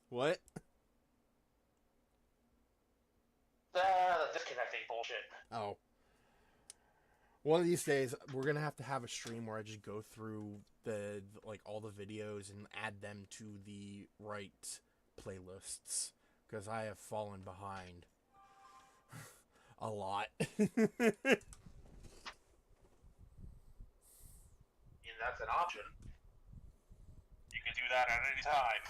What? The disconnecting bullshit. Oh. One of these days, we're gonna have a stream where I just go through all the videos and add them to the right playlists because I have fallen behind a lot. And that's an option. You can do that at any time.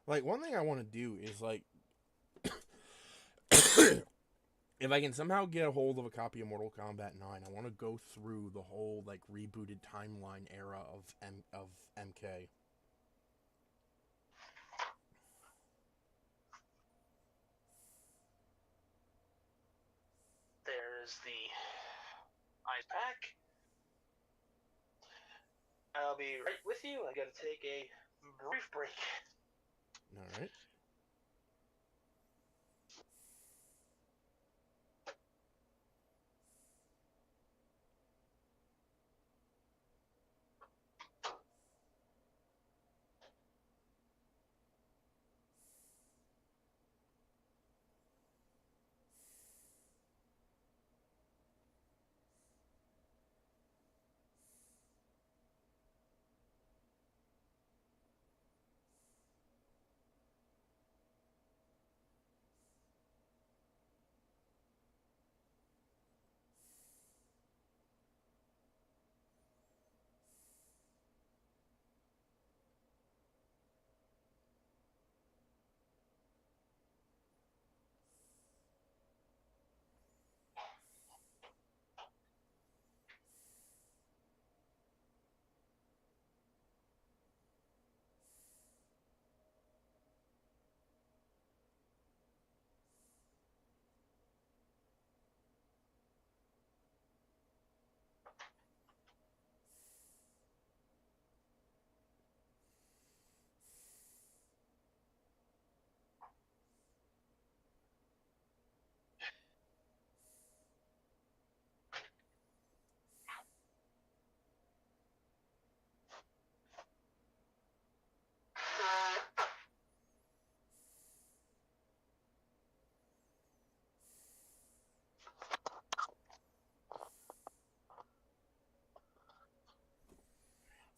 Like, one thing I want to do is, like, if I can somehow get a hold of a copy of Mortal Kombat 9, I want to go through the whole, like, rebooted timeline era of MK. There's the ice pack. I'll be right with you. I gotta take a brief break. Alright.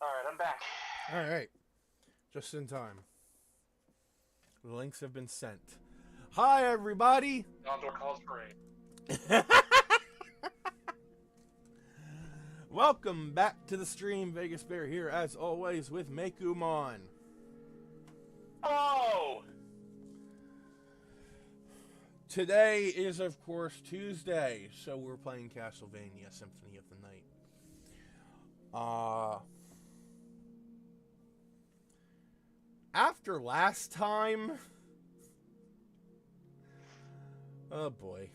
Alright, I'm back. Alright. Just in time. The links have been sent. Hi, everybody! Outdoor calls parade. Welcome back to the stream. Vegas Bear here, as always, with Mekumon. Oh! Today is, of course, Tuesday, so we're playing Castlevania Symphony of the Night. After last time... Oh, boy.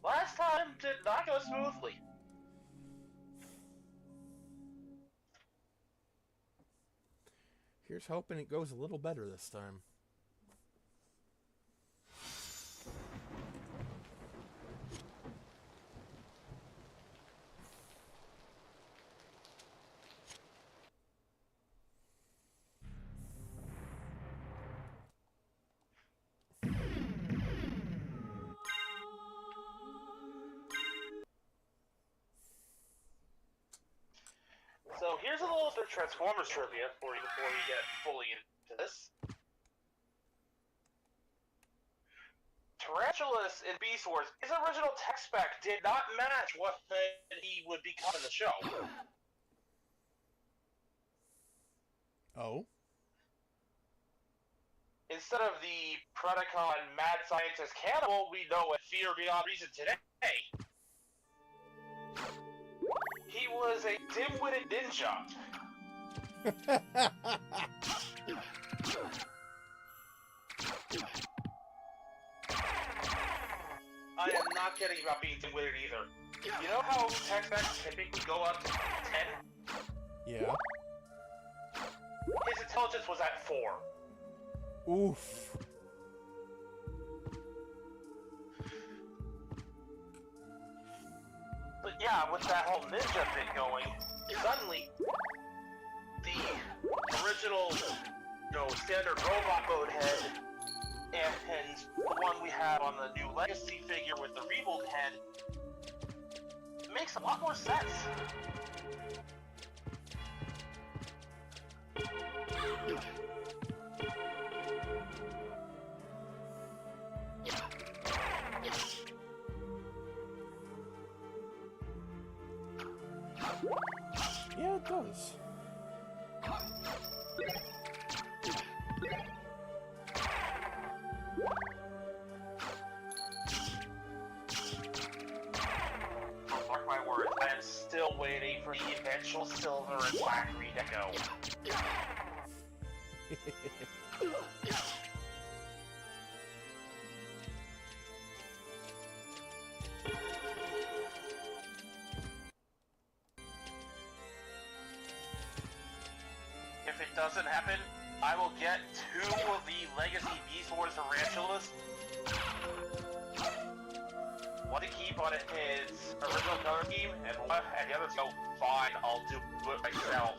Last time did not go smoothly. Here's hoping it goes a little better this time. So here's a little bit of Transformers trivia for you before we get fully into this. Tarantulas in Beast Wars, his original tech spec did not match what he would become in the show. Oh? Instead of the Predacon mad scientist cannibal we know at Fear Beyond Reason today, he was a dim-witted ninja. I am not kidding about being dim-witted either. You know how tech specs typically go up to 10? Yeah. His intelligence was at 4. Oof. But yeah, with that whole ninja thing going, suddenly, the original, standard robot mode head and the one we have on the new Legacy figure with the rebuild head makes a lot more sense. Yeah, it does. Mark my words, I am still waiting for the eventual silver and black redeco. If it doesn't happen, I will get 2 of the Legacy Beast Wars Tarantulas. One to keep on his original color scheme, and the other to go, fine, I'll do it myself.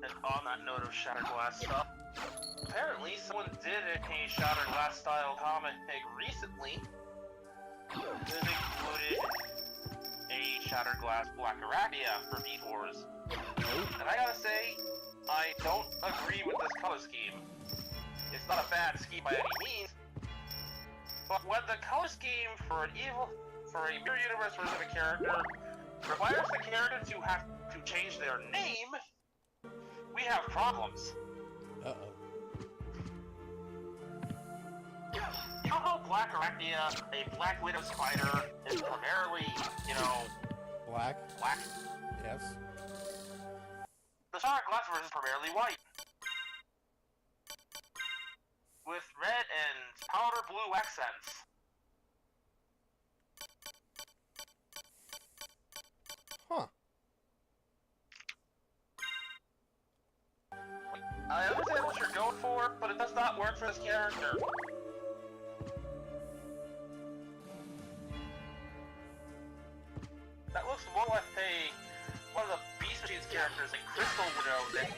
And on that note of Shattered Glass stuff, apparently someone did a Shattered Glass style comic recently that included a Shattered Glass Black Arachnia for Beat Wars. And I gotta say, I don't agree with this color scheme. It's not a bad scheme by any means, but when the color scheme for a Mirror Universe version of a character requires the character to have to change their name, we have problems. Uh-oh. You know how Black Arachnia, a Black Widow spider, is primarily, Black? black? Yes. The Shattered Glass version is primarily white, with red and powder blue accents. Huh. I understand what you're going for, but it does not work for this character. That looks more like one of the Beast Machines characters, like Crystal Widow, than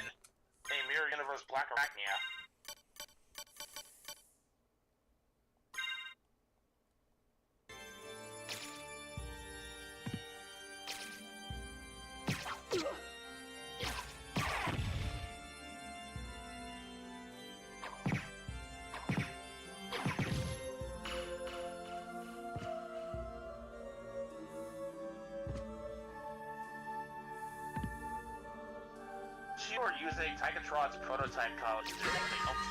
a Mirror Universe Black Arachnia. You are using Tigatron's prototype colors to do something else.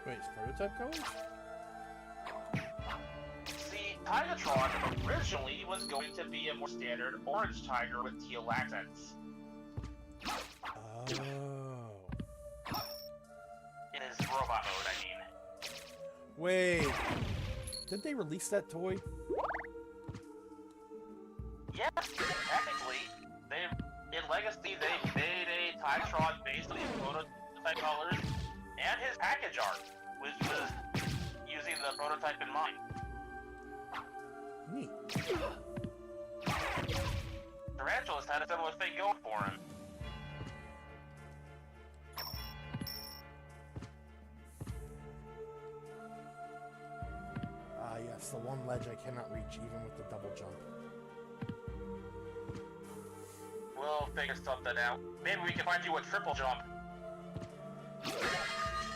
Wait, it's prototype colors? See, Tigatron originally was going to be a more standard orange tiger with teal accents. Oh. In his robot mode, I mean. Wait. Did they release that toy? Yes, technically, in Legacy, they made a Tigatron based on his prototype colors and his package art, which was using the prototype in mind. Neat. Tarantulas had a similar thing going for him. Ah, yes, the one ledge I cannot reach even with the double jump. figure something out. Maybe we can find you a triple jump.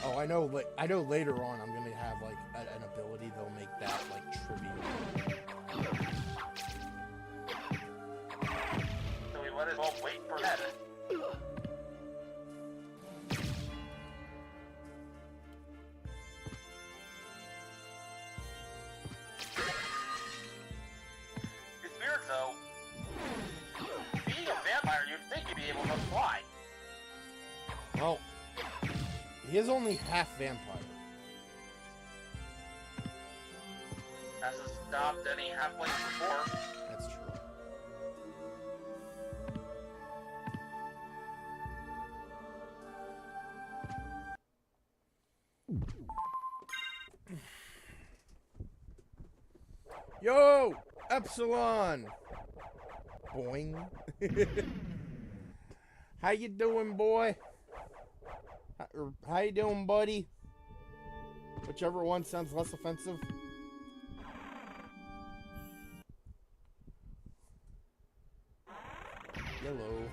Oh, I know later on I'm gonna have like an ability that'll make that like trivial. So we might as well wait for that. It's weird though. Being a vampire, you'd think you'd be able to fly. Well, he is only half vampire. Hasn't stopped any halflings before. That's true. Yo! Epsilon! Boing. How you doing, boy? How you doing, buddy? Whichever one sounds less offensive. Hello.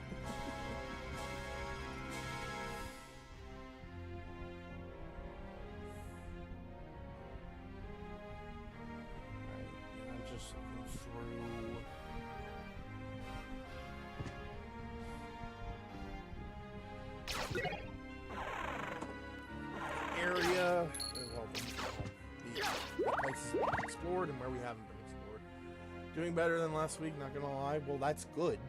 I'm just looking through. Area, well, the places we've explored and where we haven't been explored. Doing better than last week, not gonna lie. Well, that's good.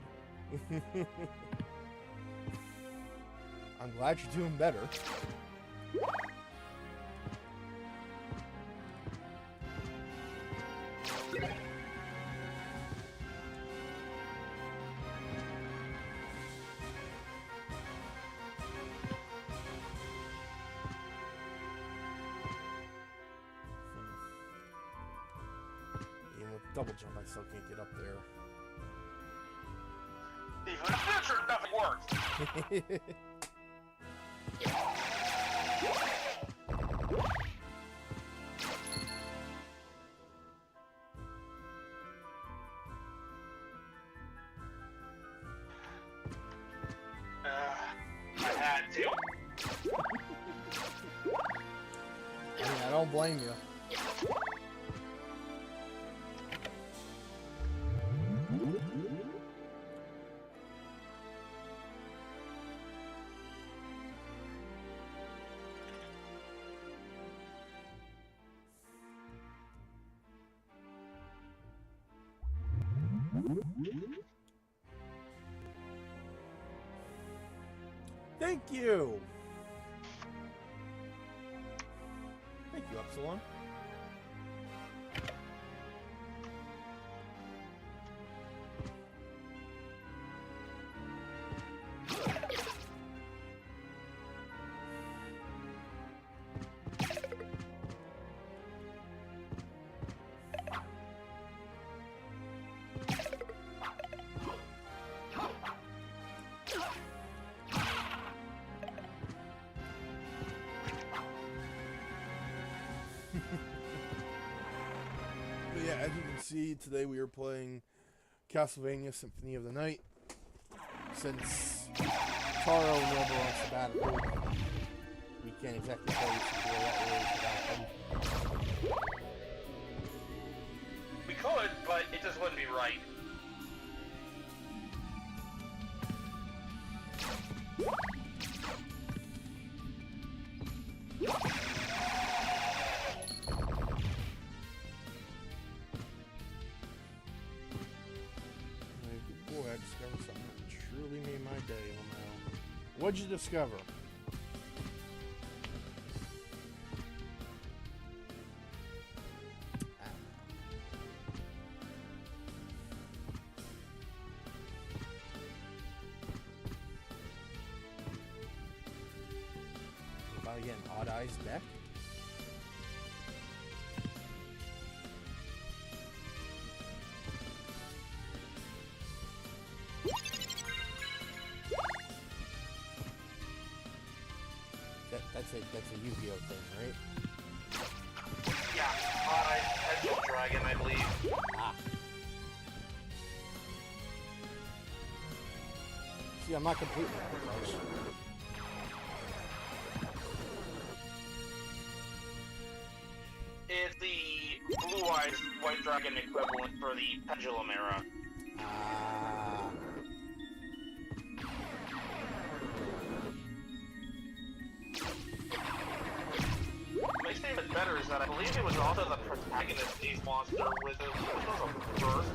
I'm glad you're doing better. Even with double jump, I still can't get up there. Even in the future, nothing works. I had to. I don't blame you. Thank you! Thank you, Epsilon. But yeah, as you can see, today we are playing Castlevania Symphony of the Night. Since Taro and Wilbur on sabbatical, we can't exactly tell you what really happened. We could, but it just wouldn't be right. Boy, I discovered something that truly made my day, Lamau. What'd you discover? About to get an Odd Eyes deck? That's a Yu-Gi-Oh thing, right? Yeah, Headless Dragon, I believe. Ah. See, I'm not completely close. It's the blue-eyed white dragon equivalent for the pendulum era. What makes it even better is that I believe it was also the protagonist Ace Monster with it. Which was a first.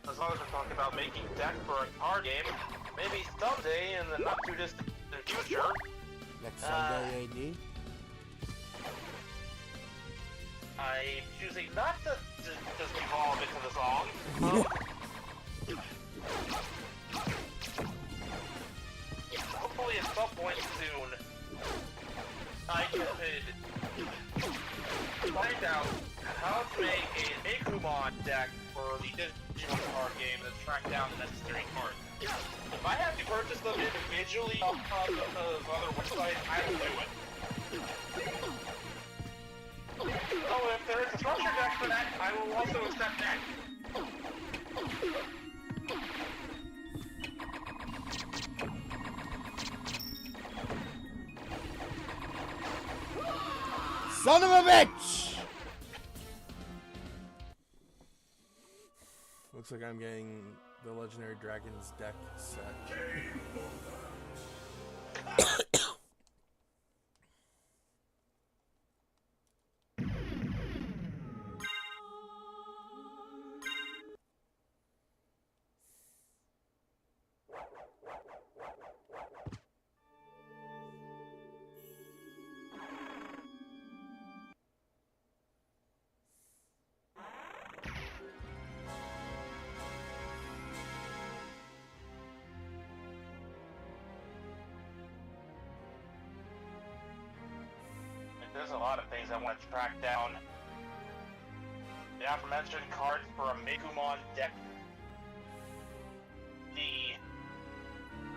As long as we're talking about making deck for a card game, maybe someday in the not too distant future. Next Sunday, AD. I'm choosing not to just evolve into the song. Hopefully at some point soon, I could find out how to make a Mekumon deck for the Digimon card game and track down the necessary cards. If I have to purchase them individually off of other websites, I will do it. Oh, if there is a structure deck for that, I will also accept that. Son of a bitch! Looks like I'm getting the Legendary Dragons deck set. There's a lot of things I want to track down. The aforementioned cards for a Mekumon deck. The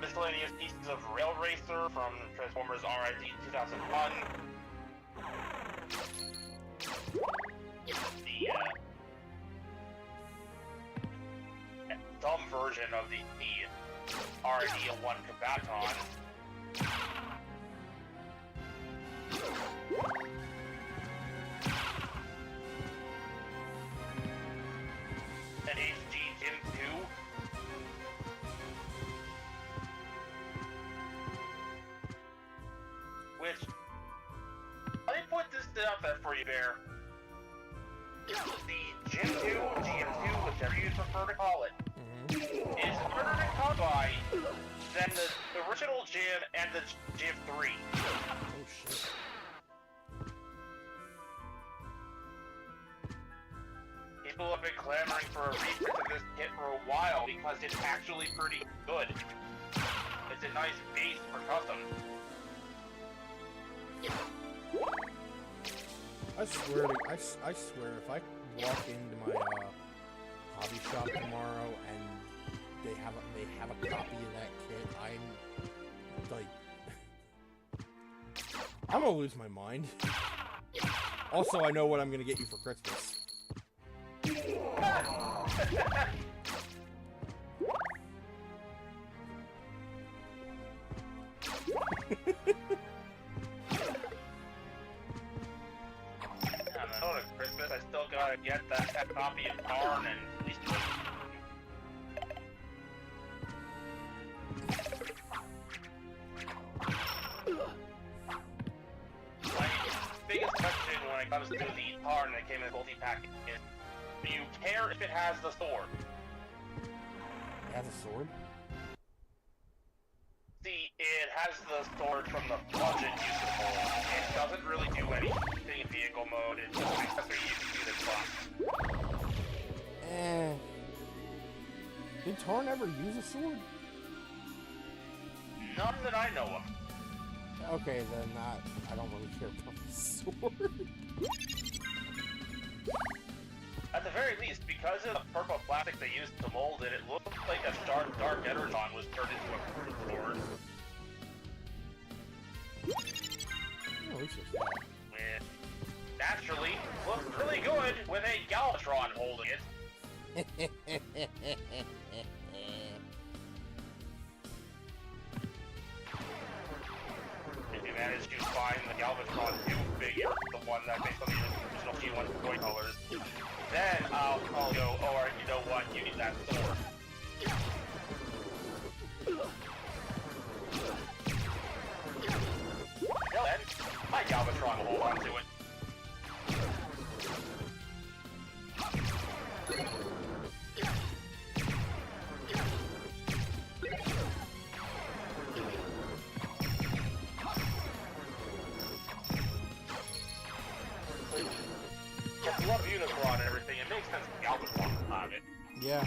miscellaneous pieces of Rail Racer from Transformers RID 2001. Some version of the RID 1 Combaton. An HD Gym 2. Which, let me put this out there for you, Bear. The Gym 2, or GM2, whichever you prefer to call it, is harder to come by than the original Gym and the Gym 3. Oh shit. People have been clamoring for a reprint of this kit for a while because it's actually pretty good. It's a nice base for custom. I swear, if I walk into my hobby shop tomorrow and they have a copy of that kit, I'm like, I'm gonna lose my mind. Also, I know what I'm gonna get you for Christmas. Christmas, I still gotta get that copy of Arn and at least. My biggest question when it comes to the Arn that came in the multi-pack is, do you care if it has the sword? It has a sword? See, it has the sword from the bludgeon usable. It doesn't really do anything in vehicle mode. It's just an accessory you can do this class. Did Tarn ever use a sword? None that I know of. Okay, then I don't really care about the sword. At the very least, because of the purple plastic they used to mold it, it looked like a dark Energon was turned into a sword. Oh, looks like that. Naturally, looks really good with a Galvatron holding it. If you manage to find the Galvatron 2 figure, the one that makes on the original G1 toy colors, then I'll go, alright, you know what, you need that sword. Well then, my Galvatron will hold on to it. It's a lot of Unicron and everything, it makes sense Galvatron will have it. Yeah.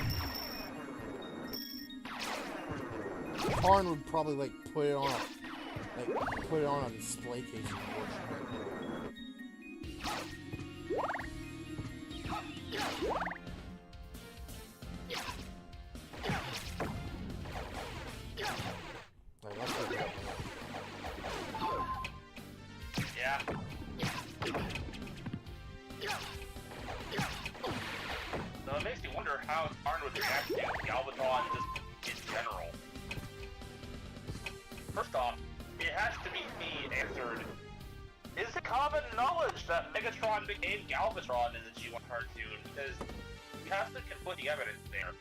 Karn would probably like put it on a display case. Like, that's what Yeah. So it makes you wonder how Karn would react to Galvatron just in general. First off, it has to be answered. Is it common knowledge that Megatron became Galvatron in the G1 cartoon? Because you have to put the evidence there.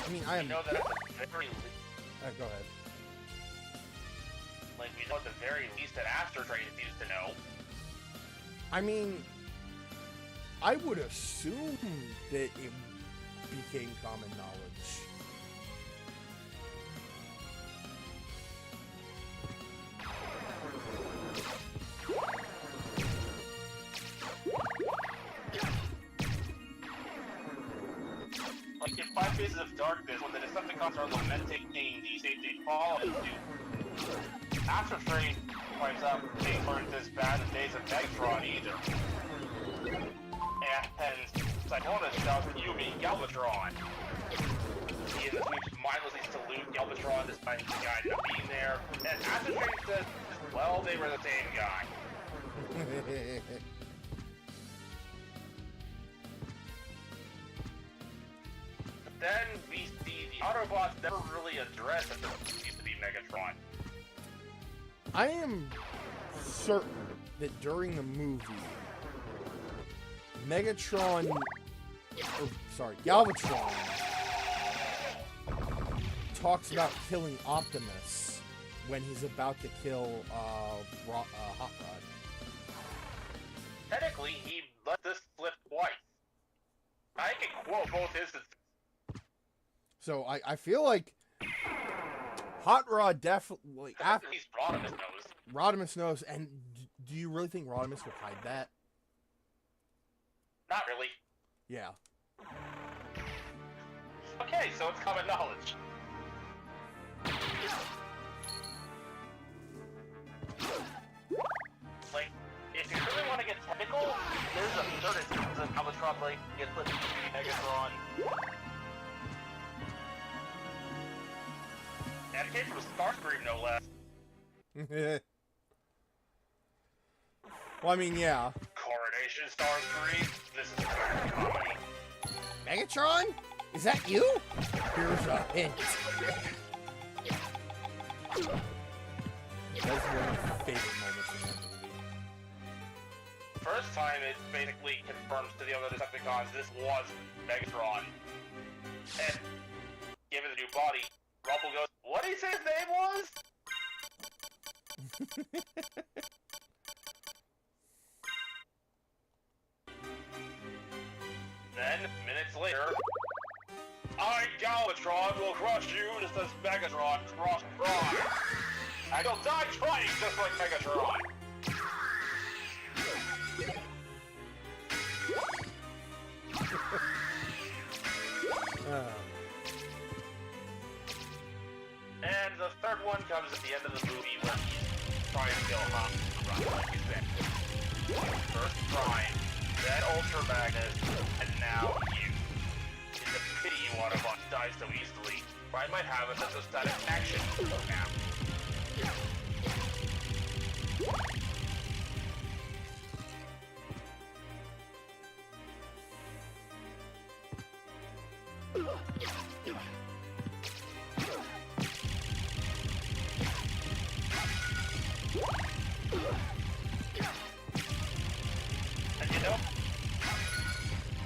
I mean, I am. We know that at the very Go ahead. like we know at the very least that Astro Train needs to know. I mean, I would assume that it became common knowledge. Like in 5 Phases of Darkness, when the Decepticons are lamenting the state they fall into, Astro Train points out they weren't as bad in the days of Megatron either. And Cyclonus shouts, "You mean Galvatron!" He and the sweeps mindlessly salute Galvatron despite the guy not being there, and Astro Train says, well, they were the same guy. Then we see the Autobots never really addressed that this used to be Megatron. I am certain that during the movie, Galvatron talks about killing Optimus when he's about to kill Hot Rod. Technically, he let this slip twice. I can quote both instances. So I feel like Hot Rod definitely At least Rodimus knows. Rodimus knows, and do you really think Rodimus would hide that? Not really. Yeah. Okay, so it's common knowledge. Like, if you really want to get technical, there's a certain instance of Galvatron like gets put into Megatron. And it came from Starscream, no less. Well, I mean, yeah. Coronation Starscream. This is a comedy. Megatron? Is that you? Here's a hint. That's one of my favorite moments in that movie. First time it basically confirms to the other Decepticons this was Megatron. And given the new body, Rumble goes, what did he say his name was? Then, minutes later, I, Galvatron, will crush you just as Megatron crushed Prime. And you'll die trying just like Megatron. the end of the movie where he's trying to kill Optimus, like you said. First Prime, then Ultra Magnus, and now you. It's a pity you want to die so easily. I might have a sense of satisfaction now. And you know,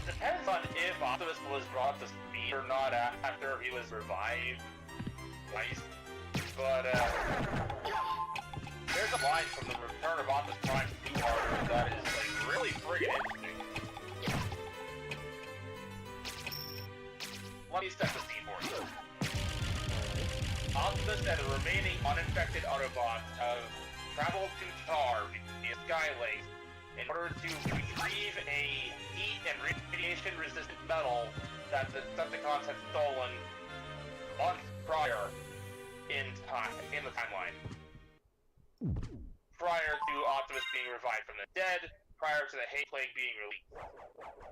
depends on if Optimus was brought to speed or not after he was revived twice. But there's a line from the Return of Optimus Prime 2 harder that is like really friggin' interesting. Let me set the scene for you. Optimus and the remaining uninfected Autobots have traveled to Tar via Skylake in order to retrieve a heat and radiation-resistant metal that the Decepticons had stolen months prior in the timeline. Prior to Optimus being revived from the dead, prior to the hate plague being released.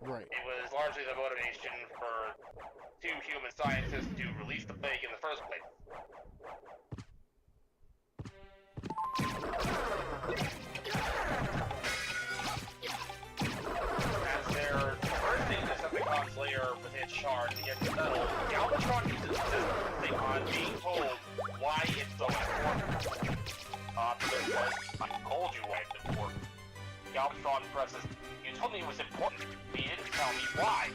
Right. It was largely the motivation for two human scientists to release the plague in the first place. As they're bursting the Decepticon's lair with its shard to get the metal, Galvatron uses insisting on being told why it's so important. Optimus says, I told you why it's important. Galvatron presses, you told me it was important, but you didn't tell me why.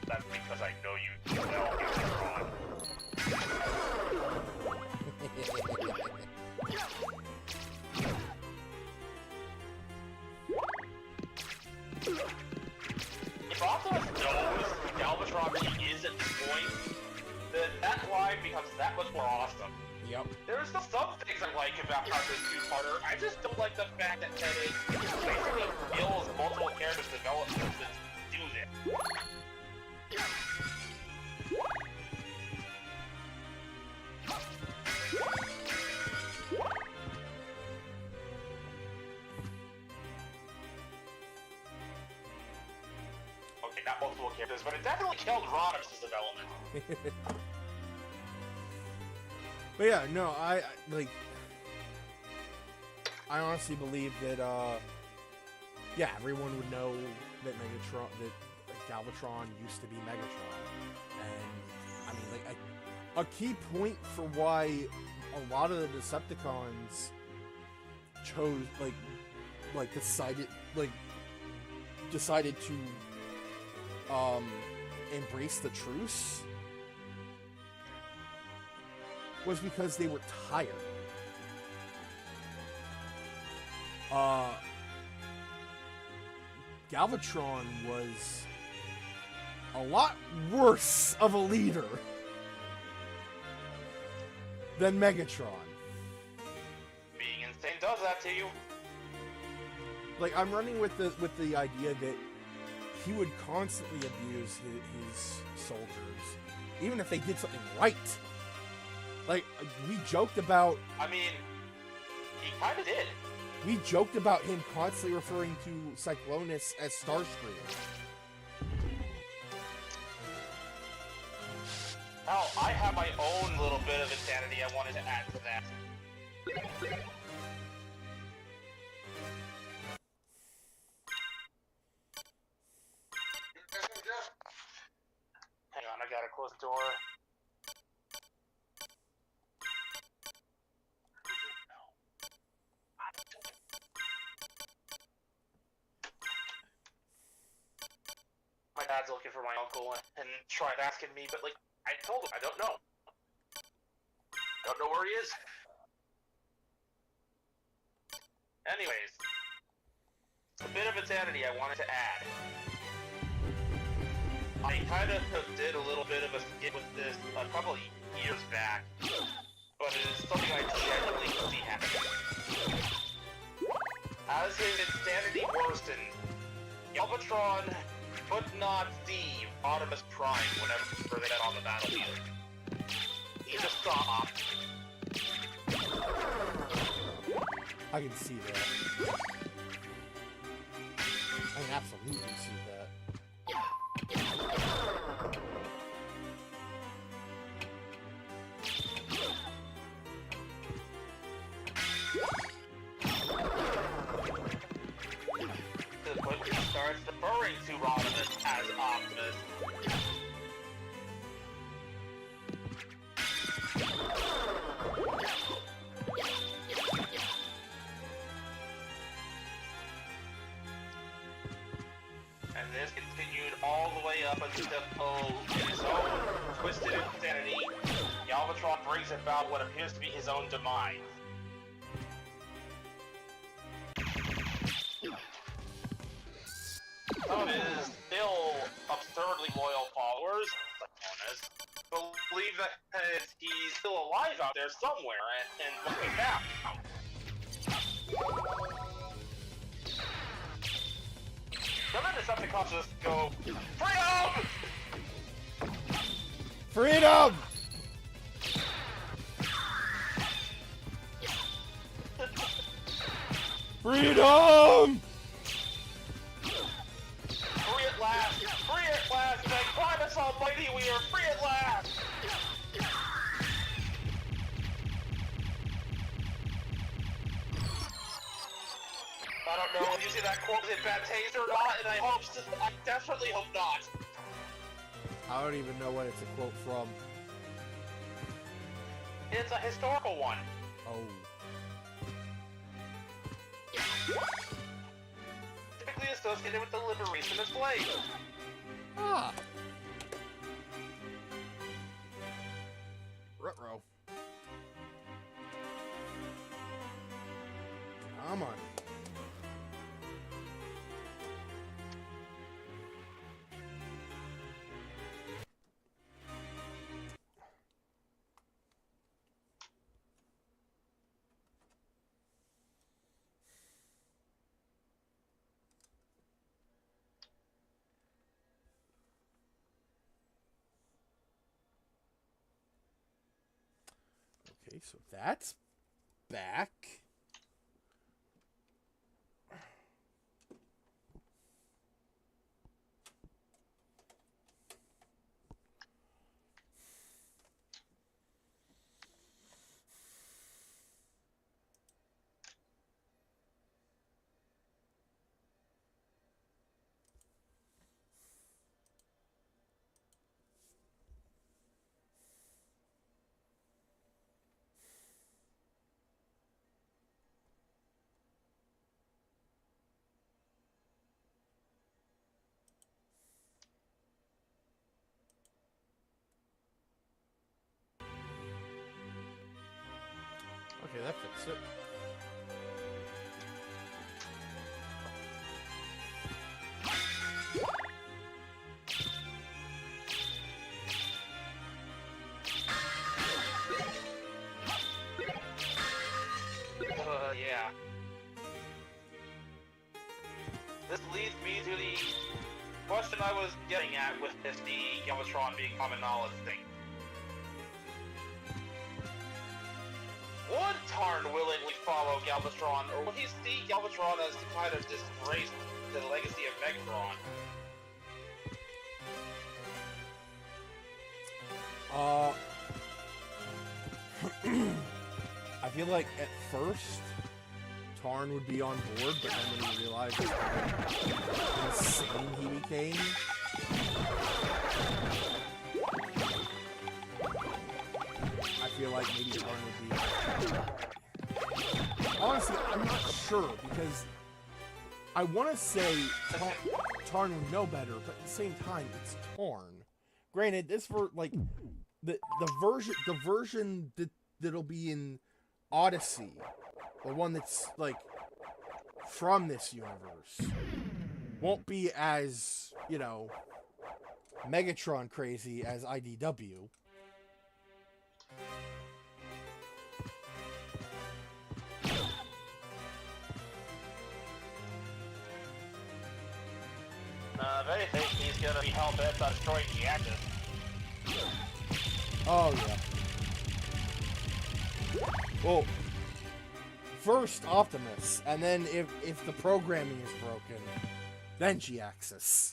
That's because I know you too well, Galvatron. If Optimus knows who Galvatron really is at this point, then that line becomes that much more awesome. Yep. There's still some things I like about this two-parter. I just don't like the fact that it basically builds multiple characters' development to do this. Okay, not multiple characters, but it definitely killed Rodimus' development. But yeah, no, I honestly believe that, yeah, everyone would know that Galvatron used to be Megatron. And, I mean, like, a key point for why a lot of the Decepticons chose, decided to, embrace the truce was because they were tired. Galvatron was a lot worse of a leader than Megatron. Being insane does that to you. Like, I'm running with the idea that he would constantly abuse his soldiers, even if they did something right. Like, we joked about... I mean, he kinda did. We joked about him constantly referring to Cyclonus as Starscream. Hell, I have my own little bit of insanity I wanted to add to that. Hang on, I gotta close the door. My dad's looking for my uncle and tried asking me, but, like, I told him I don't know. Don't know where he is. Anyways, a bit of insanity I wanted to add. I kind of did a little bit of a skit with this a couple of years back, but it is something I generally see happening. As his insanity worsened, Galvatron could not see Optimus Prime whenever they got on the battlefield. He just saw Optimus. I can see that. I can absolutely see that. When he starts referring to Rodimus as Optimus. And this continued all the way up until in his own twisted insanity, Galvatron brings about what appears to be his own demise. Some of his still absurdly loyal followers, like honest, believe that he's still alive out there somewhere, and looking back. Some of the Decepticons just go, FREEDOM! Freedom! Freedom! Free at last! Free at last! Thank Primus Almighty, we are free at last! I don't know if you see that quote in bad taste or not, and I definitely hope not. I don't even know what it's a quote from. It's a historical one. Oh. Typically associated with the liberation of slaves. Ah. Ruh-roh. Come on. Okay, so that's back. Okay, that fixed it. Yeah. This leads me to the question I was getting at with the Galvatron being common knowledge thing. Would Tarn willingly follow Galvatron, or would he see Galvatron as the kind of disgrace to the legacy of Megatron? I feel like at first Tarn would be on board, but then when he realized how insane he became, I feel like maybe Tarn would be. Honestly, I'm not sure because I want to say Tarn would know better, but at the same time, it's Tarn. Granted, this like the version that'll be in Odyssey, the one that's like from this universe, won't be as, you know, Megatron crazy as IDW. If anything, he's gonna be hell-bent on destroying Giactus. Oh, yeah. Well, first Optimus, and then if the programming is broken, then G-Axis.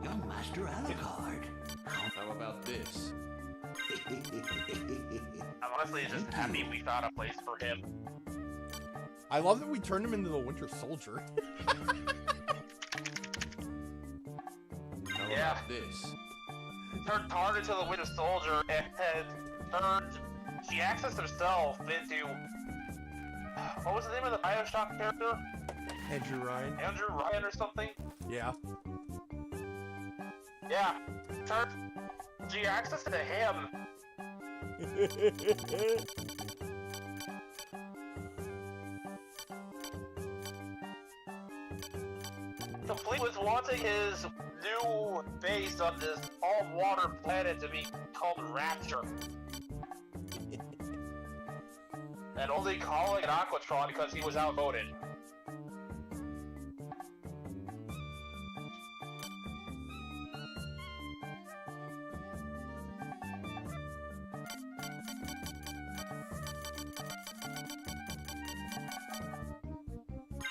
Young Master Alucard. How about this? I'm honestly just happy we found a place for him. I love that we turned him into the Winter Soldier. How Yeah. about this? Turned Target into the Winter Soldier and turned G-Axis herself into... What was the name of the Bioshock character? Andrew Ryan. Andrew Ryan or something? Yeah. Yeah. Turned G-Axis into him. Complete with wanting his new base on this all-water planet to be called Rapture. And only calling it Aquatron because he was outvoted.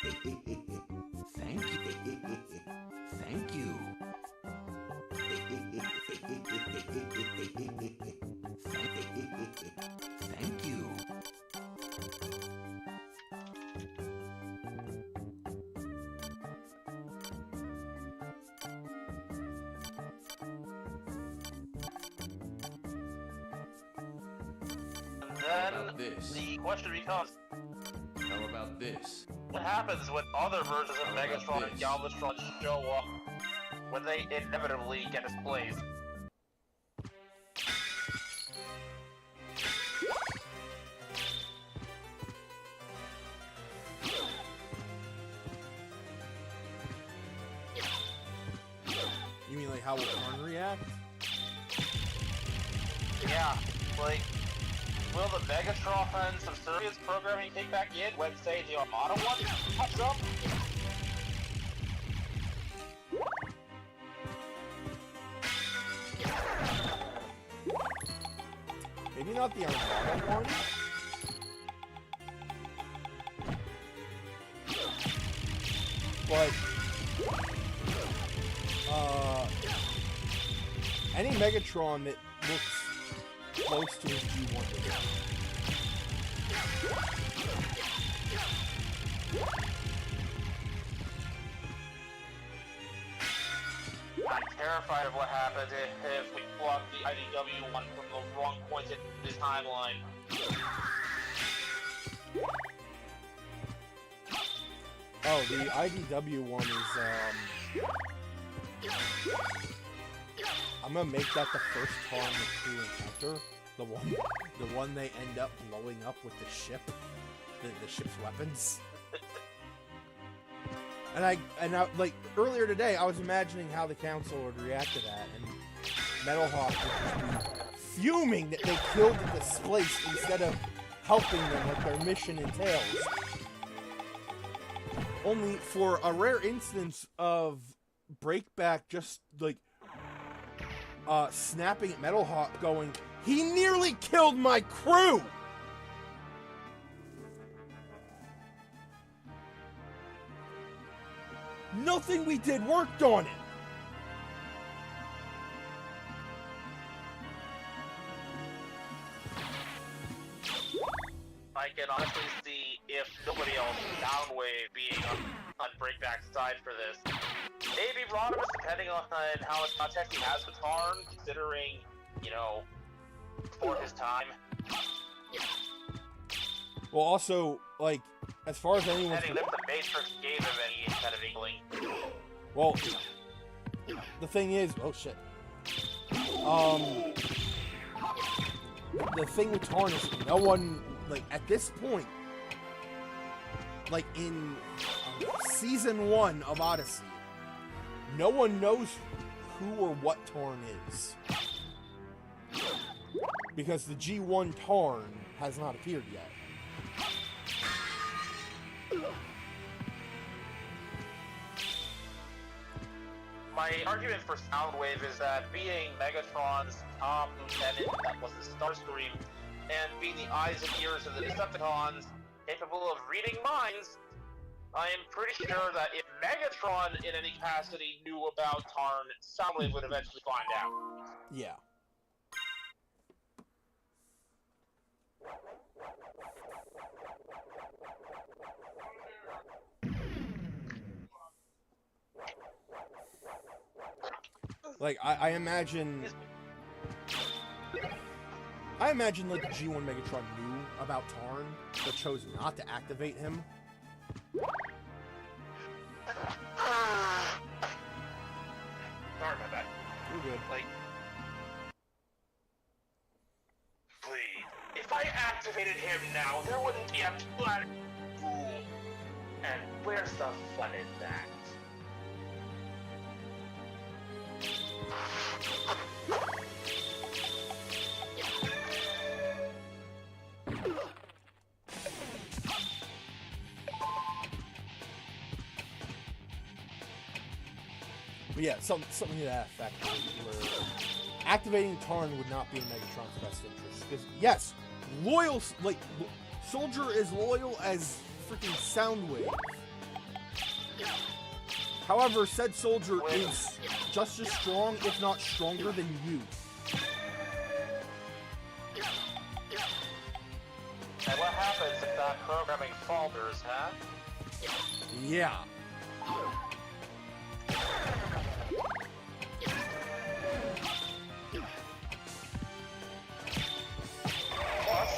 Thank you. Thank you. Thank you. And How then about this? the question becomes, How about this? what happens when other versions of How about Megatron and this? Galvatron show up when they inevitably get displaced? You mean like how will Karn react? Yeah, like, will the Megatron and some serious programming kick back in when, say, the Armada one pops up? Maybe not the Armada one. But any Megatron that looks close to his G1 design. I'm terrified of what happens if we block the IDW one from the wrong point in this timeline. Oh, the IDW one is I'm gonna make that the first Tarn the crew encounter. The one they end up blowing up with the ship, the ship's weapons. And I like earlier today, I was imagining how the council would react to that, and Metalhawk would just be fuming that they killed this place instead of helping them like their mission entails. Only for a rare instance of Breakback just like snapping at Metalhawk, going, "He nearly killed my crew." Nothing we did worked on it. I can honestly see if nobody else, Soundwave being on Breakback's side for this. Maybe Rodimus, depending on how much contact he has with Tarn, considering, you know, for his time. Well, also, like, as far as anyone's... Depending if the Matrix gave him any kind of inkling. Well, the thing is... Oh, shit. The thing with Tarn is no one, like, at this point, like, in Season 1 of Odyssey, no one knows who or what Tarn is. Because the G1 Tarn has not appeared yet. my argument for Soundwave is that being Megatron's top lieutenant, that was the Starscream, and being the eyes and ears of the Decepticons, capable of reading minds, I am pretty sure that if Megatron in any capacity knew about Tarn, Soundwave would eventually find out. Yeah. Like, I imagine like the G1 Megatron knew about Tarn, but chose not to activate him. Sorry about that. You're good. Like, please, if I activated him now, there wouldn't be a planet fool. And where's the fun in that? But yeah, something to that effect, where activating Tarn would not be in Megatron's best interest. Because yes, Soldier is loyal as freaking Soundwave. However, said Soldier is just as strong, if not stronger, than you. And what happens if that programming falters, huh? Yeah. Plus,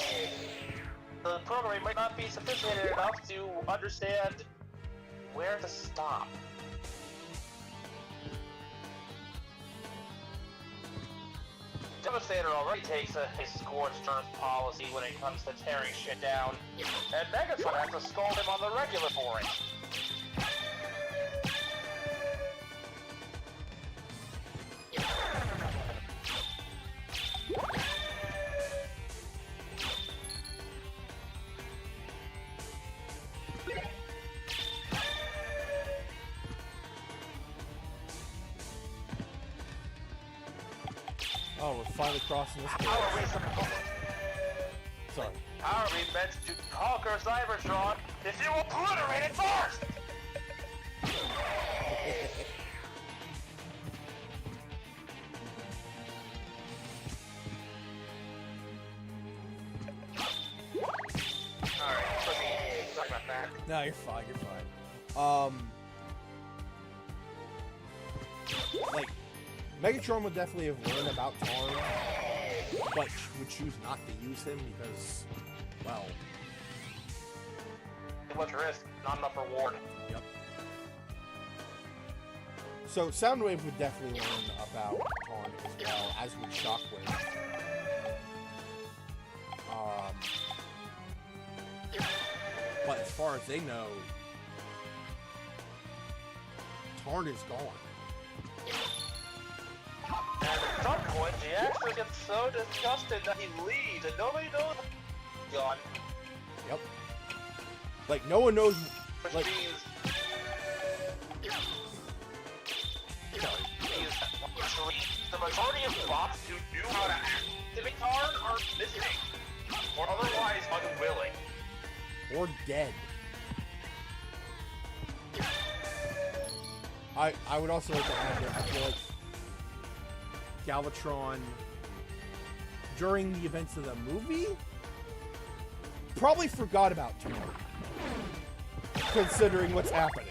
the programming might not be sophisticated enough to understand where to stop. Devastator already takes a scorched earth policy when it comes to tearing shit down, and Megatron has to scold him on the regular for it. Oh, we're finally crossing this How are we bridge. Sorry. How are we meant to conquer Cybertron if you obliterate it first? Alright, sorry about that. No, you're fine, you're fine. Like, Megatron would definitely have learned about Tarn, but would choose not to use him because, well... Too much risk, not enough reward. Yep. So, Soundwave would definitely learn about Tarn as well, as would Shockwave. But as far as they know, Tarn is gone. And at some point, he actually gets so disgusted that he leaves and nobody knows he's gone. Yep. Like, no one knows, Which like... means... The majority of bots who knew how to activate Tarn are missing, or otherwise unwilling. Or dead. I would also like to add that I feel like Galvatron, during the events of the movie, probably forgot about Tarn, considering what's happening.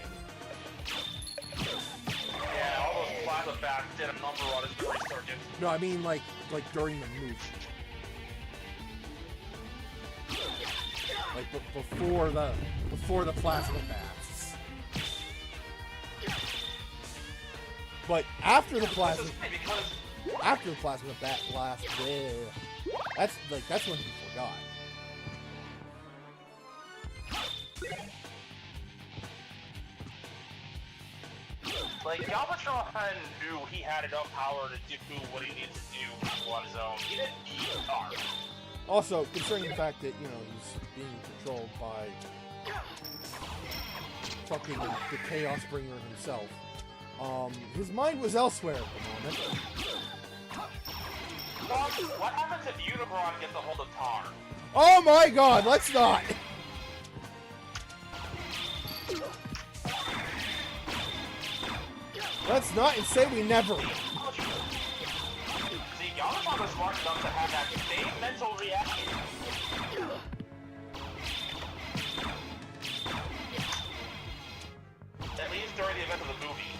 Yeah, all those plasma bats did a number on his resurgence. No, I mean like during the movie. Like before the plasma bats. But after the plasma bat blast, that's when he forgot. Like, Galvatron knew he had enough power to do what he needed to do on his own. He didn't need Tarn. Also, considering the fact that, you know, he's being controlled by fucking the Chaos Bringer himself. His mind was elsewhere at the moment. What happens if Unicron gets a hold of Tar? Oh my god, let's not! Let's not and say we never. See, Galvatron was smart enough to have that same mental reaction. At least during the event of the movie.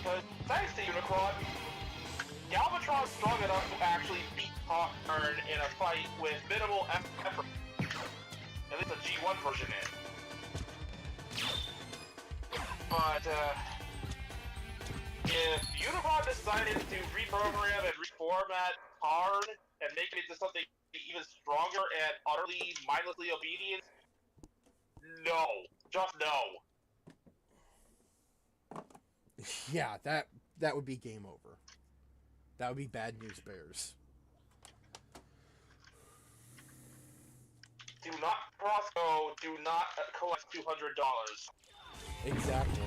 Because thanks to Unicron, Galvatron's strong enough to actually beat Hawkburn in a fight with minimal effort. At least the G1 version is. But, if Unicron decided to reprogram and reformat Tarn and make it into something even stronger and utterly mindlessly obedient, no. Just no. Yeah, that would be game over. That would be bad news bears. Do not crossbow, do not collect $200. Exactly.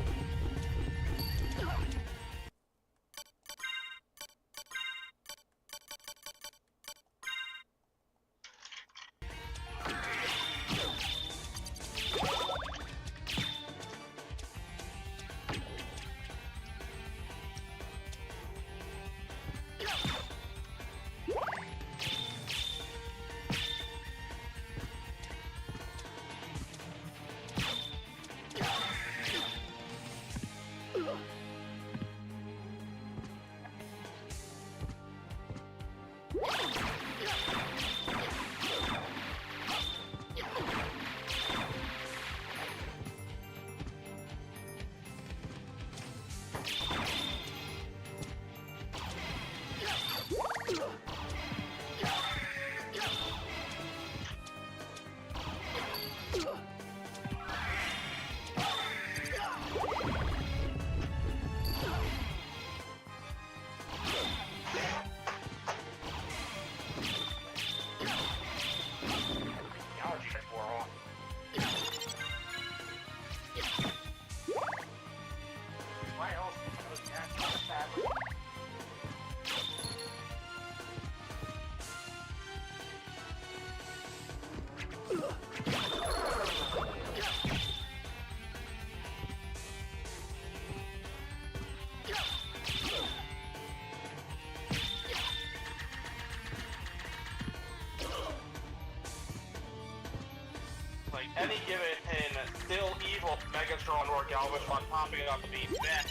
Any given pin, still evil Megatron or Galvatron popping up to be bad.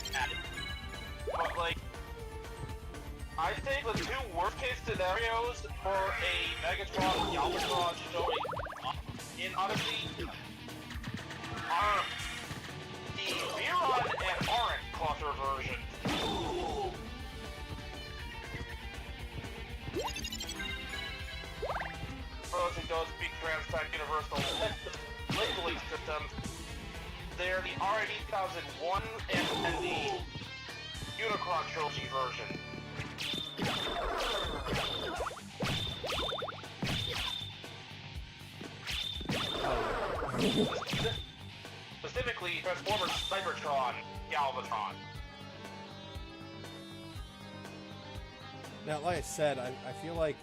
But like, I think the two worst case scenarios for a Megatron Galvatron showing up in Odyssey are the Viron and Orange cluster version. For those who don't speak Trans-Tech Universal labeling system, they're the RA-8001 and the Unicron Trilogy version. Specifically, Transformers Cybertron Galvatron. Now, like I said, I feel like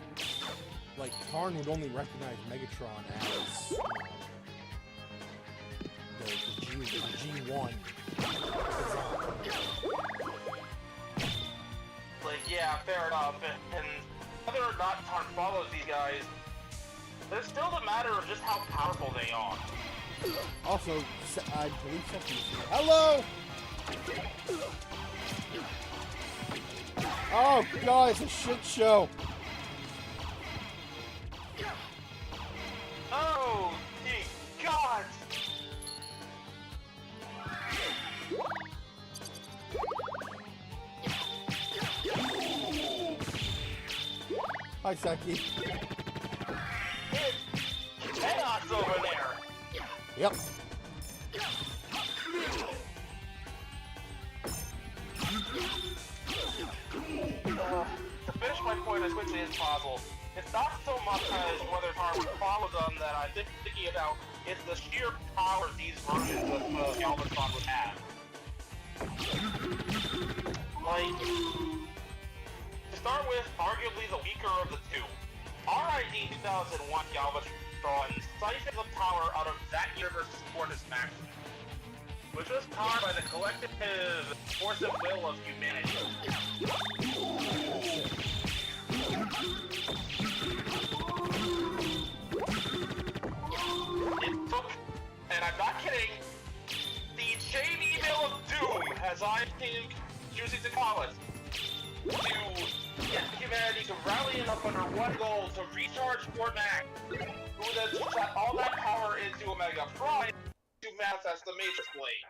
Tarn would only recognize Megatron as the G1. Like, yeah, fair enough. And whether or not Tarn follows these guys, it's still a matter of just how powerful they are. Also, I believe Symphony is here. Hello! Oh god, it's a shit show. Oh, dear God! Hi, Saki. It's chaos over there! Yep. To finish my point as quickly as possible, it's not so much as whether Tar would follow them that I'm thinking about is the sheer power these versions of Galvatron would have. Like, to start with, arguably the weaker of the two. RID 2001 Galvatron siphoned the power out of that universe's Fortis Maximum, which was powered by the collective force of will of humanity. It took, and I'm not kidding, the chain email of doom, as I'm choosing to call it, to get humanity to rally up under one goal to recharge Fort Max, who then shot all that power into Omega Prime to manifest the Matrix Blade.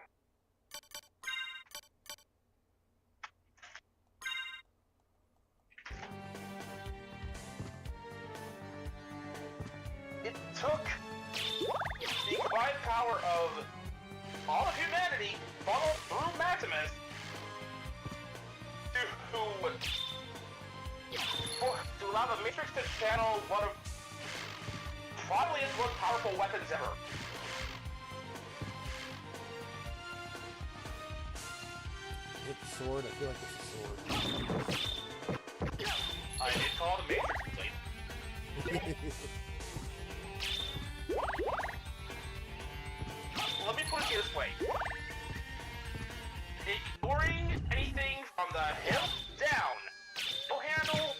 It took the combined power of all of humanity, funneled through Maximus, to allow the Matrix to channel one of probably its most powerful weapons ever. Is it the sword? I feel like it's the sword. I did call the Matrix Blade. Let me put it this way. Ignoring anything from the hilt down, no handle,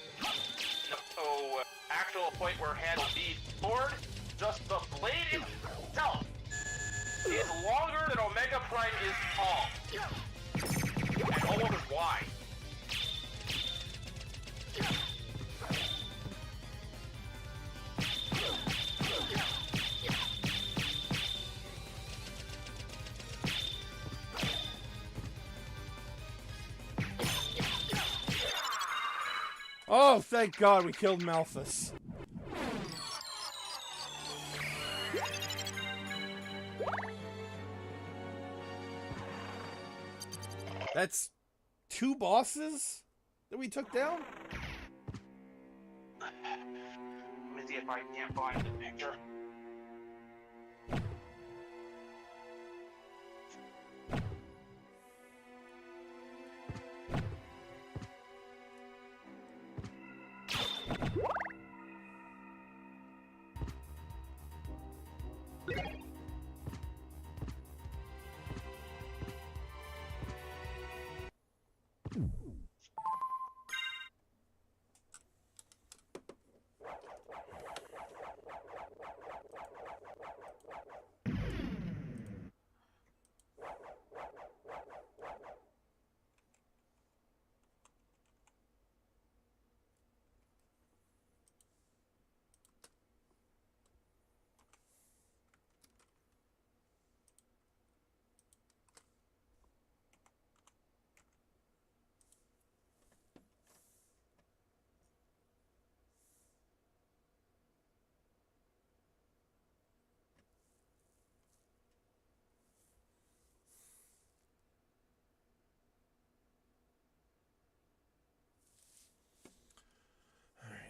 no actual point where handle needs sword, just the blade itself is longer than Omega Prime is tall, and almost as wide. Oh, thank God we killed Malthus. That's 2 bosses that we took down? Let me see if I can't find the picture.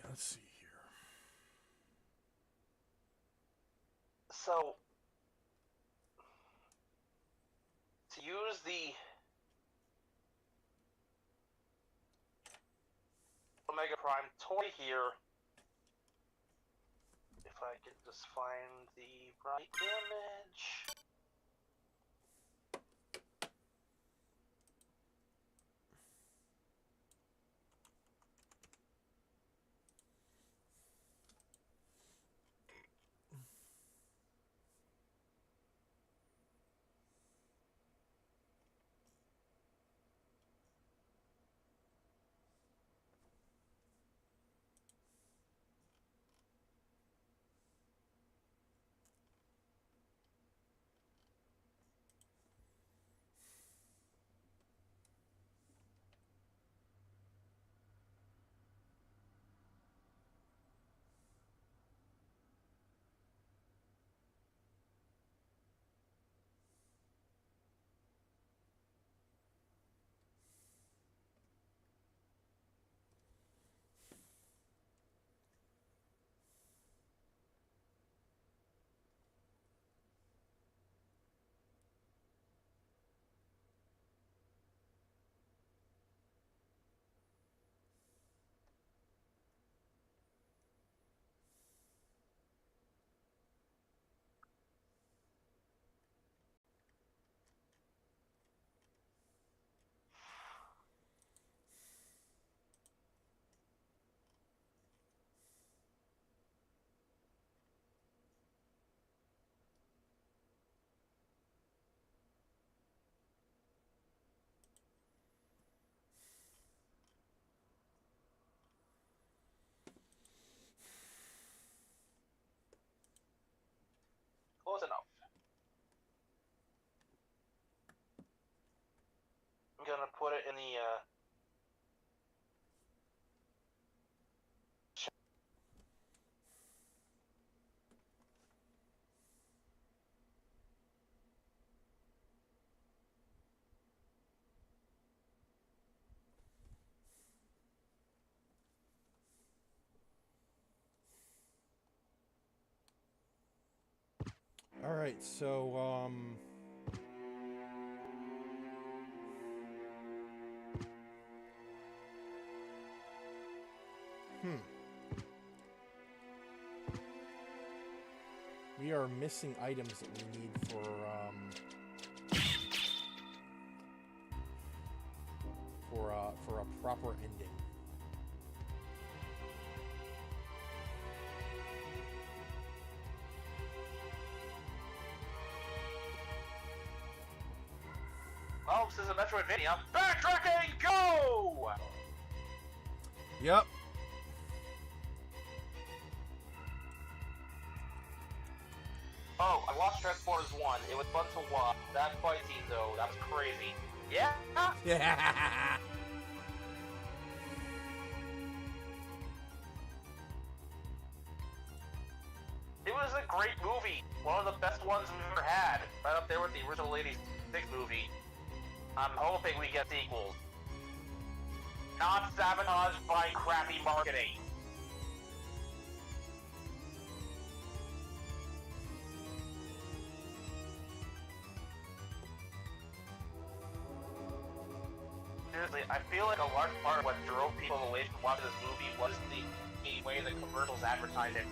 Let's see here. So, to use the Omega Prime toy here, if I can just find the right image. close enough. I'm gonna put it in the, All right, so we are missing items that we need for a proper ending. well, this is a Metroidvania. Backtracking, go! Yep. Oh, I watched Transformers 1. It was fun to watch. That fight scene, though, that was crazy. Yeah? Yeah. It was a great movie. One of the best ones we've ever had. Right up there with the original 86 movie. I'm hoping we get sequels. Not sabotaged by crappy marketing. Seriously, I feel like a large part of what drove people away from watching this movie was the way the commercials advertised it.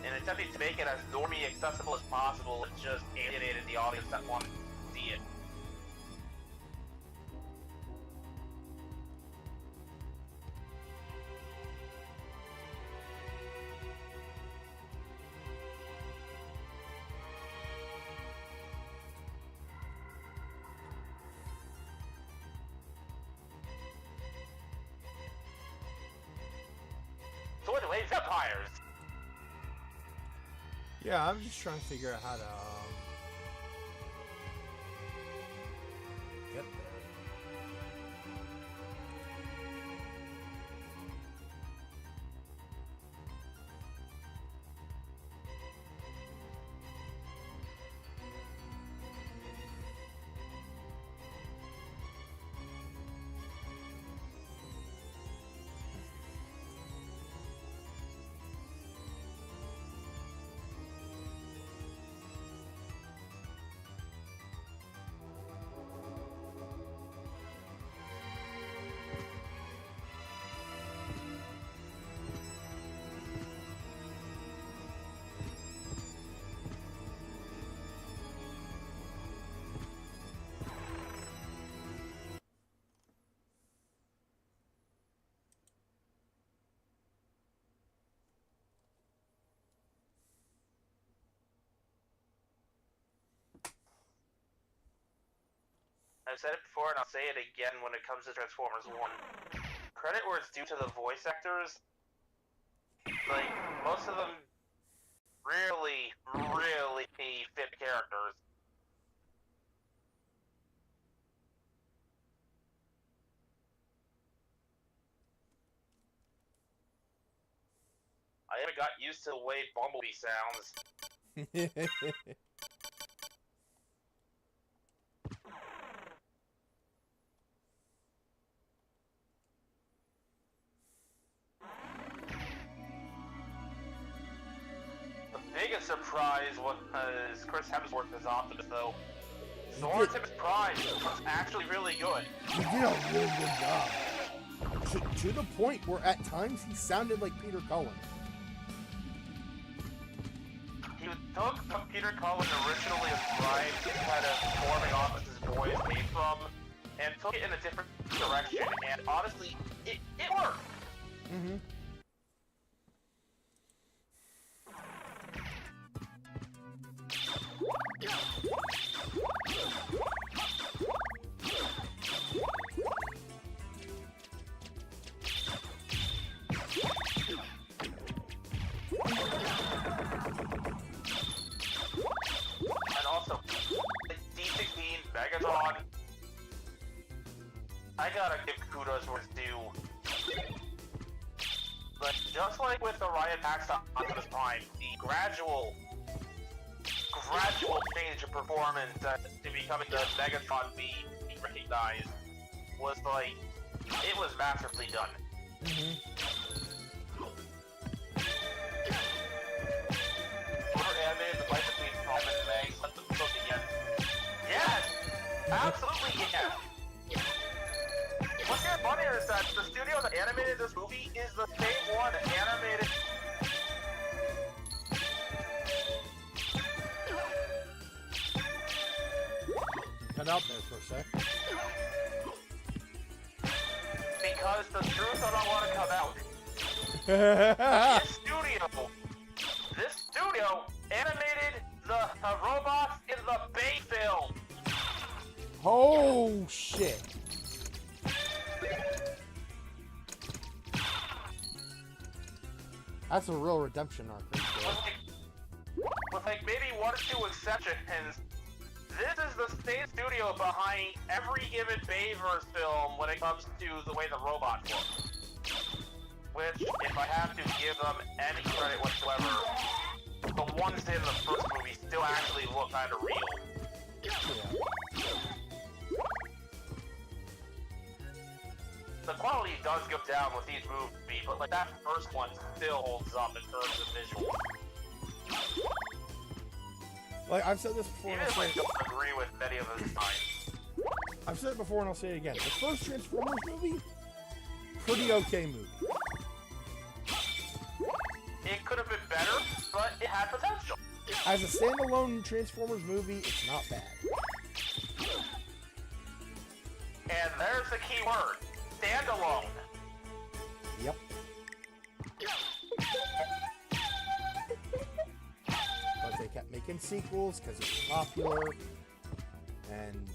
And attempting to make it as normie accessible as possible, it just alienated the audience that wanted to see it. So anyway, vampires! Yeah, I'm just trying to figure out how to get there. I've said it before and I'll say it again when it comes to Transformers 1. Credit where it's due to the voice actors. Like, most of them really, really fit characters. I haven't got used to the way Bumblebee sounds. Biggest surprise was Chris Hemsworth as Optimus, though. Optimus Prime was actually really good. He did a really good job. To the point where at times he sounded like Peter Cullen. He took what Peter Cullen originally ascribed to kind of forming Optimus's voice came from, and took it in a different direction, and honestly, it worked! Mm-hmm. gotta give kudos where it's due. But just like with the Riot Packs Optimus Prime, the gradual change of performance to becoming the Megatron we recognized was like, it was masterfully done. Whoever animated the fight between Prime and Meg, let them cook again. Yes! Absolutely yes! What's even funnier is that the studio that animated this movie is the same one that animated... Cut out there for a sec. Because the truth I don't want to come out. This studio animated the robots in the Bay film. Oh shit! That's a real redemption arc. Right With like maybe one or two exceptions, this is the same studio behind every given Bayverse film when it comes to the way the robots look. Which, if I have to give them any credit whatsoever, the ones in the first movie still actually look kind of real. Yeah. The quality does go down with each movie, but like that first one still holds up in terms of visuals. Like I've said this before. Even if I don't agree with many of the designs. I've said it before and I'll say it again. The first Transformers movie, pretty okay movie. It could have been better, but it had potential. As a standalone Transformers movie, it's not bad. And there's the key word. Standalone. Yep. But they kept making sequels because it was popular. And,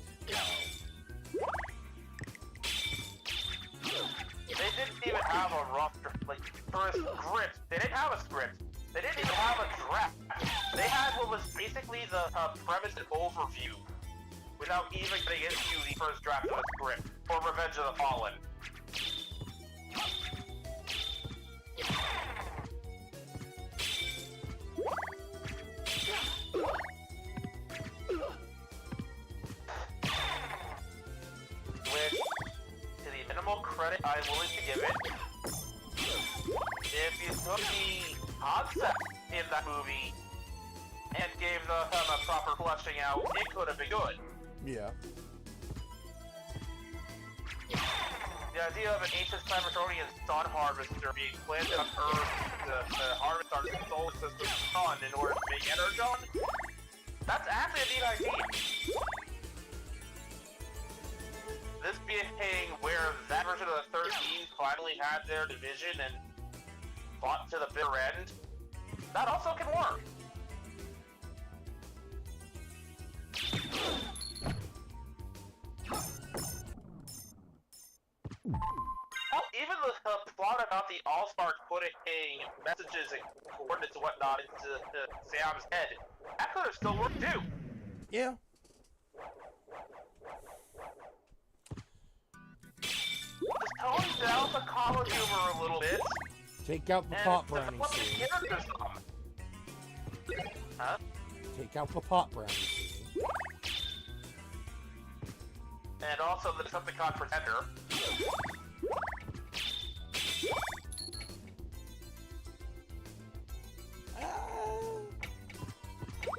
They didn't even have a rough, like, for a script. They didn't have a script. They didn't even have a draft. They had what was basically the premise and overview without even getting into the first draft of the script for Revenge of the Fallen. Which, to the minimal credit I'm willing to give it, if you took the concept in that movie and gave them a proper fleshing out, it could have been good. yeah. The idea of an ancient Cybertronian sun harvester being planted on Earth to harvest our solar system's sun in order to make energon, that's actually a neat idea. This being where that version of the 13 finally had their division and fought to the bitter end, that also can work. Hell, even the plot about the All-Stars putting messages and coordinates and whatnot into Sam's head, that could have still worked too. Yeah. Just tone down the college humor a little bit. Take out the pot brownie scene. Huh? Take out the pot brownie scene. And also the Decepticon Pretender.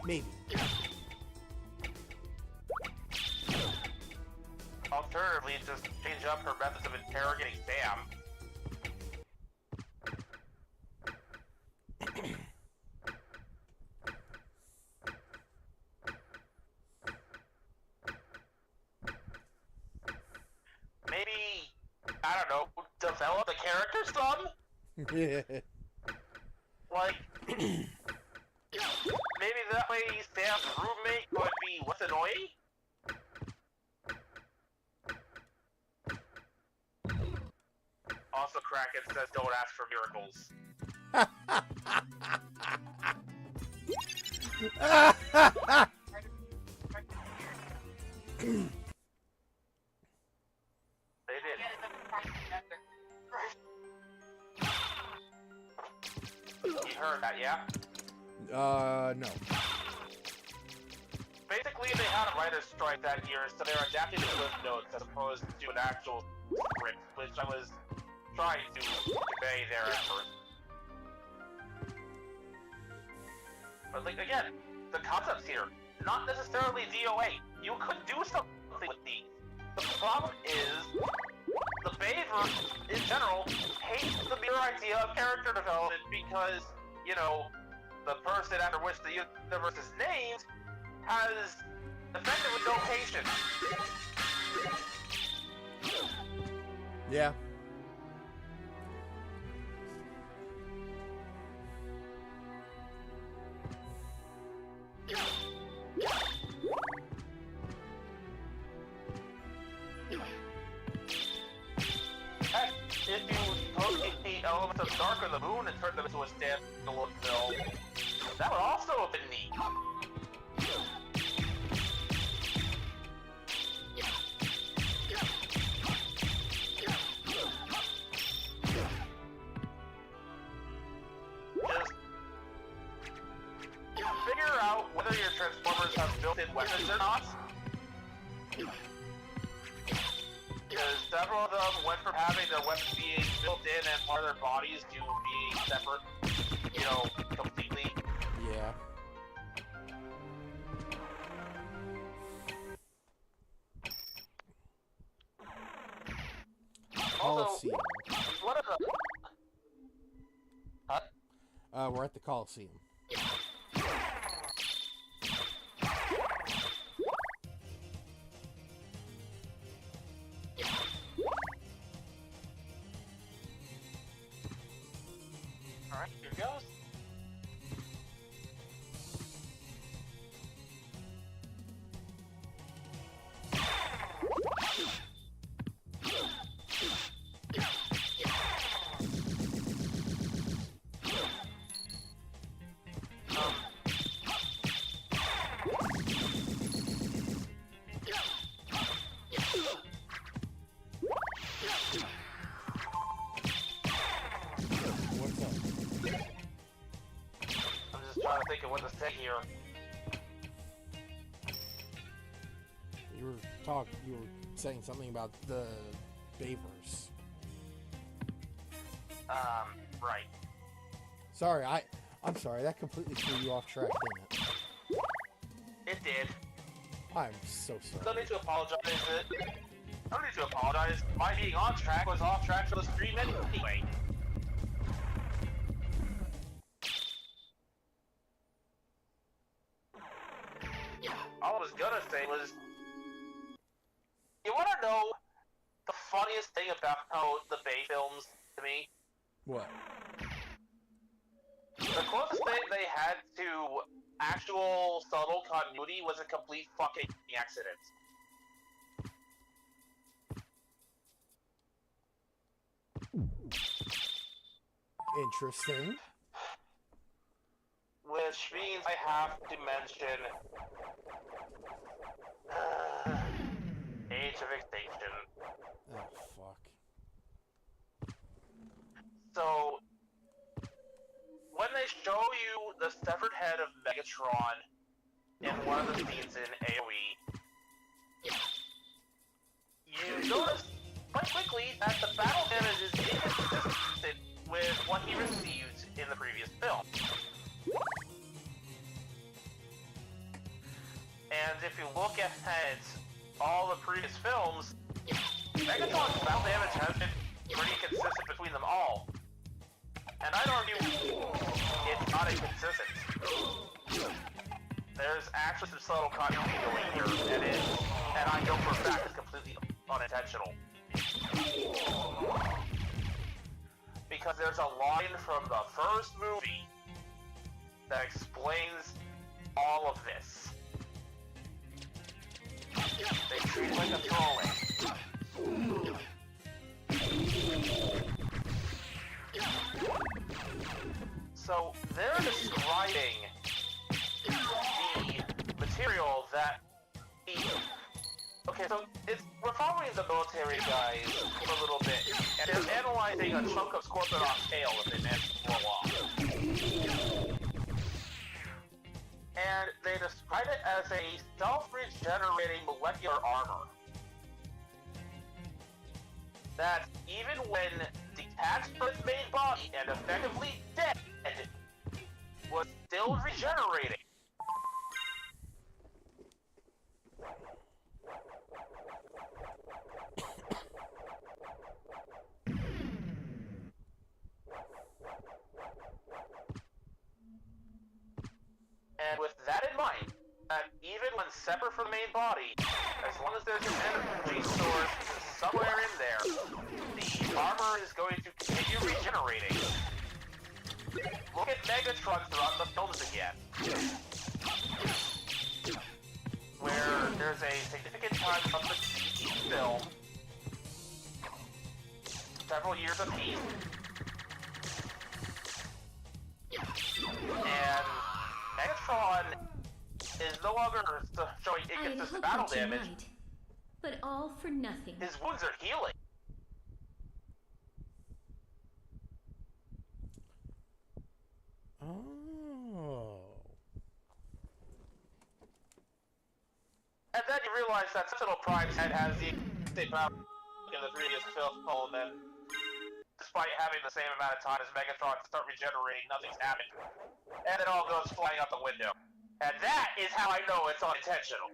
Maybe. Alternatively, just change up her methods of interrogating Sam. Maybe, I don't know, develop the character some? Yeah. Like, maybe that way Sam's roommate would be less annoying? Also, Kraken says don't ask for miracles. They did. No. Basically, they had a writer's strike that year, so they were adapting the clip notes as opposed to an actual script, which I was trying to convey there at first. But like again, the concepts here, not necessarily DOA. You could do something with these. The problem is, the Bayverse, in general, hates the mere idea of character development because, you know, the person after which the universe is named has effectively no patience. Yeah. Heck, if you took the elements of Dark of the Moon and turned them into a standalone film, that would also have been neat. Just figure out whether your Transformers have built-in weapons or not. Because several of them went from having their weapons being built in and part of their bodies to being separate, you know, completely. Yeah. Also, Coliseum. what are the... Huh? We're at the Coliseum. Alright, here goes. What's up? I'm just trying to think of what to say here. You were saying something about the Bayverse. Right. Sorry, I'm sorry, that completely threw you off track, didn't it? It did. I'm so sorry. Don't need to apologize. Don't need to apologize. My being on track was off track for the stream anyway. All I was gonna say was, you wanna know the funniest thing about the Bay films to me? What? The closest thing they had to actual subtle continuity was a complete fucking accident. Interesting. Which means I have to mention Age of Extinction. Oh, fuck. So, when they show you the severed head of Megatron in one of the scenes in AoE, you notice quite quickly that the battle damage is inconsistent with what he received in the previous film. And if you look at all the previous films, Megatron's battle damage has been pretty consistent between them all. And I'd argue it's not inconsistent. There's actually some subtle continuity going here, and I know for a fact it's completely unintentional. Because there's a line from the first movie that explains all of this. They treat it like a throwaway. So they're describing the material that the... Okay, so we're following the military guys for a little bit, and they're analyzing a chunk of Scorponok's tail that they managed to blow off. they describe it as a self-regenerating molecular armor. That even when detached from its main body and effectively dead, was still regenerating. And with that in mind, that even when separate from the main body, as long as there's an energy source somewhere in there, the armor is going to continue regenerating. Look at Megatron throughout the films again, where there's a significant time of the CG film, several years apiece, and Megatron is no longer showing inconsistent battle damage. Might, but all for nothing. His wounds are healing. Oh. And then you realize that Sentinel Prime's head has the same power in the previous film, and despite having the same amount of time as Megatron to start regenerating, nothing's happened. And it all goes flying out the window. And that is how I know it's unintentional.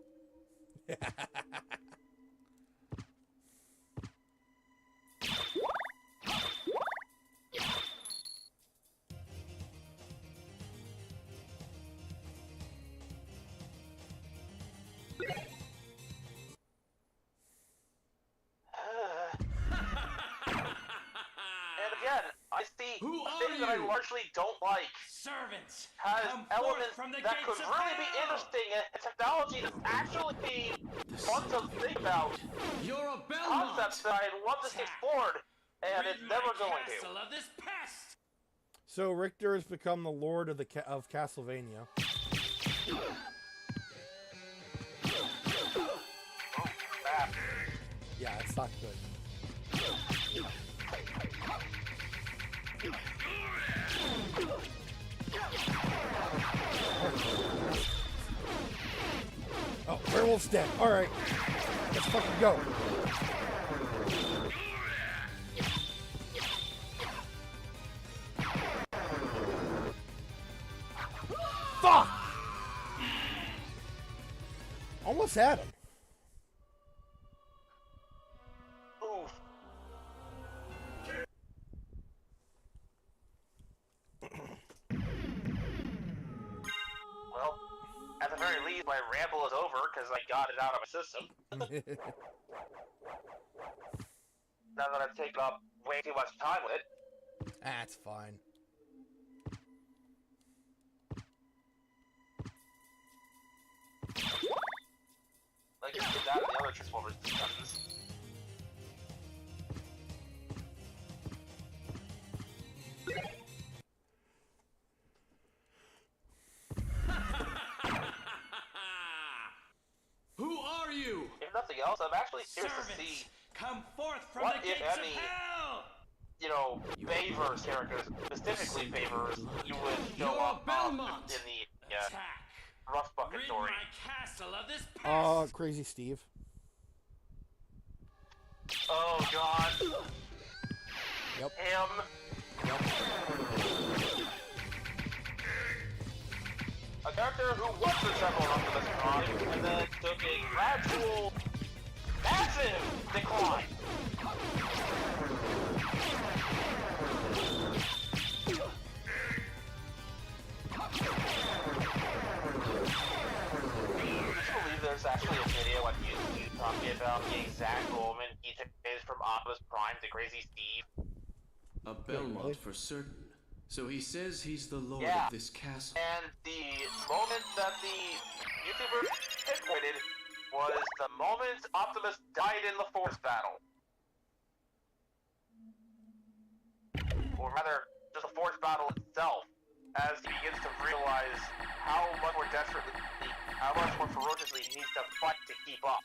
And again, I see Who a are thing that I you? largely don't like Servants, has come elements forth from the that gates could of really be hell! interesting and technology that's actually be fun to think about. You're a Belmont! Concepts that I'd love to see explored, and it's Rid never my going to. castle of this pest! So Richter has become the Lord of of Castlevania. Ah, Yeah, it's not good. Oh, Werewolf's dead. Alright. Let's fucking go. Fuck! Almost had him. oof. Well, at the very least, my ramble is over because I got it out of my system. Now that I've taken up way too much time with it. That's fine. Like, just did that in the other Transformers discussions. Who are you? If nothing else, I'm actually curious to Servants, see, come forth from what, the if gates any, of hell! you know, Bayverse characters, specifically Bayverse, you would show You're a up Belmont! in the Attack! Rough Bucket Rid story. my castle of this pest! Crazy Steve. Oh god. Yep. Him. A character who was successful enough for this Prime, and then took a gradual, massive decline. I believe there's actually a video on YouTube talking about the exact moment he changed from Optimus Prime to Crazy Steve. A Belmont for certain. So he says he's the lord Yeah. of this castle. And the moment that the YouTuber pinpointed was the moment Optimus died in the Force battle. Or rather, just the Force battle itself, as he begins to realize how much more desperately, how much more ferociously he needs to fight to keep up.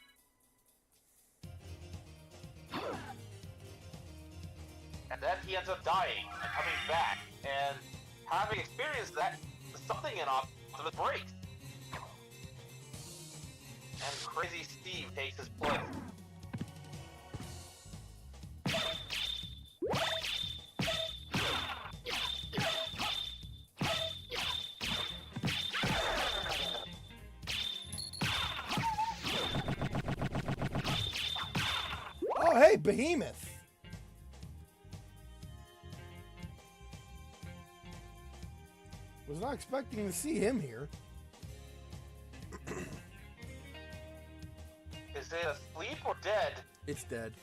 And then he ends up dying and coming back, and having experienced that, something in Optimus breaks. and Crazy Steve takes his place. Oh, hey, Behemoth. Was not expecting to see him here. Is it asleep or dead? It's dead.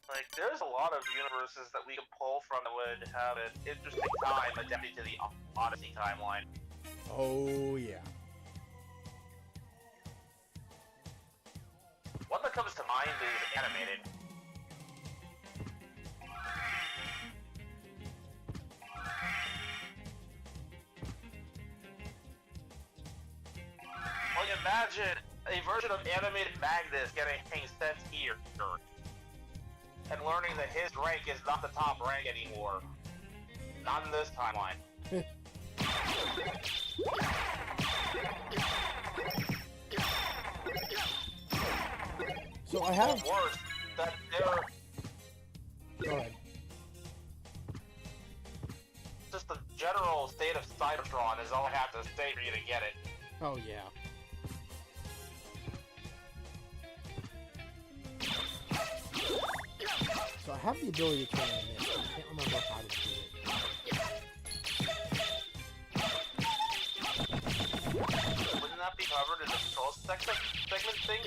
Like, there's a lot of universes that we could pull from that would have an interesting time adapted to the Odyssey timeline. Oh, yeah. One that comes to mind is animated. Well, imagine a version of animated Magnus getting sent here and learning that his rank is not the top rank anymore. Not in this timeline. So I have... Worse, that they're Go ahead. just the general state of Cybertron is all I have to say for you to get it. Oh, yeah. So I have the ability to kill him in this. I can't remember how to do it. Wouldn't that be covered in the control segment thing?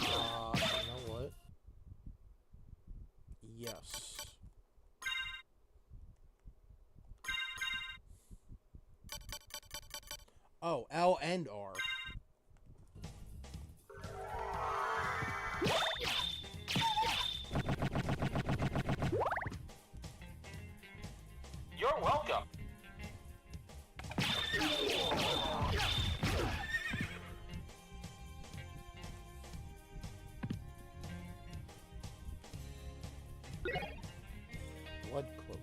You know what? Yes. Oh, L and R. You're welcome. Blood cloak.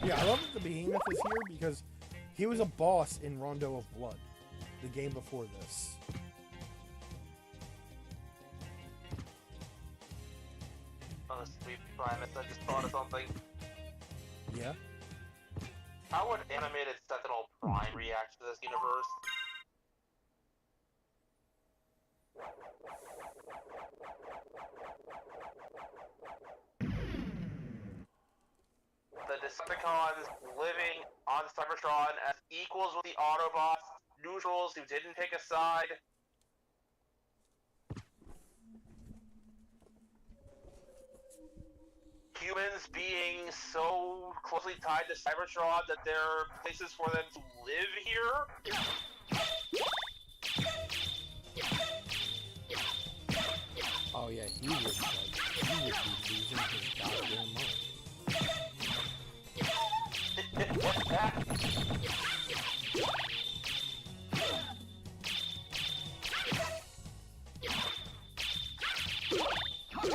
Yeah, I love that the Behemoth is here because he was a boss in Rondo of Blood, the game before this. Oh, sweet Primus, I just thought of something. Yeah? How would animated Sentinel Prime react to this universe? The Decepticons living on Cybertron as equals with the Autobots, neutrals who didn't pick a side. Humans being so closely tied to Cybertron that there are places for them to live here. Oh yeah, he would be losing his goddamn mind.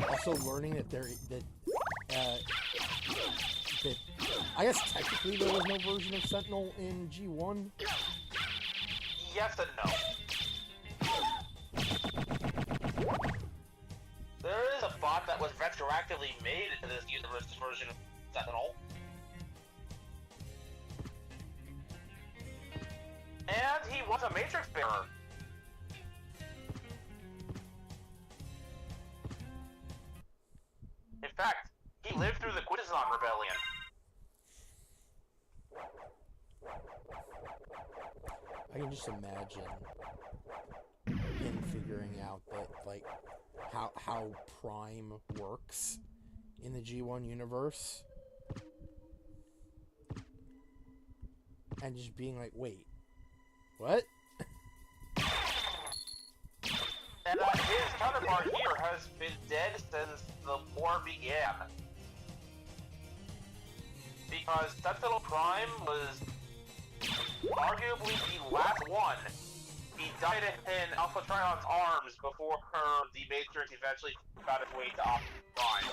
Also learning that that I guess technically there was no version of Sentinel in G1. Yes and no. There is a bot that was retroactively made into this universe's version of Sentinel. And he was a Matrix bearer. In fact, he lived through the Quintesson Rebellion. I can just imagine him figuring out that, like, how Prime works in the G1 universe. And just being like, wait, what? And his counterpart here has been dead since the war began. Because Sentinel Prime was arguably the last one. He died in Alpha Trion's arms before the Matrix eventually got its way to Optimus Prime.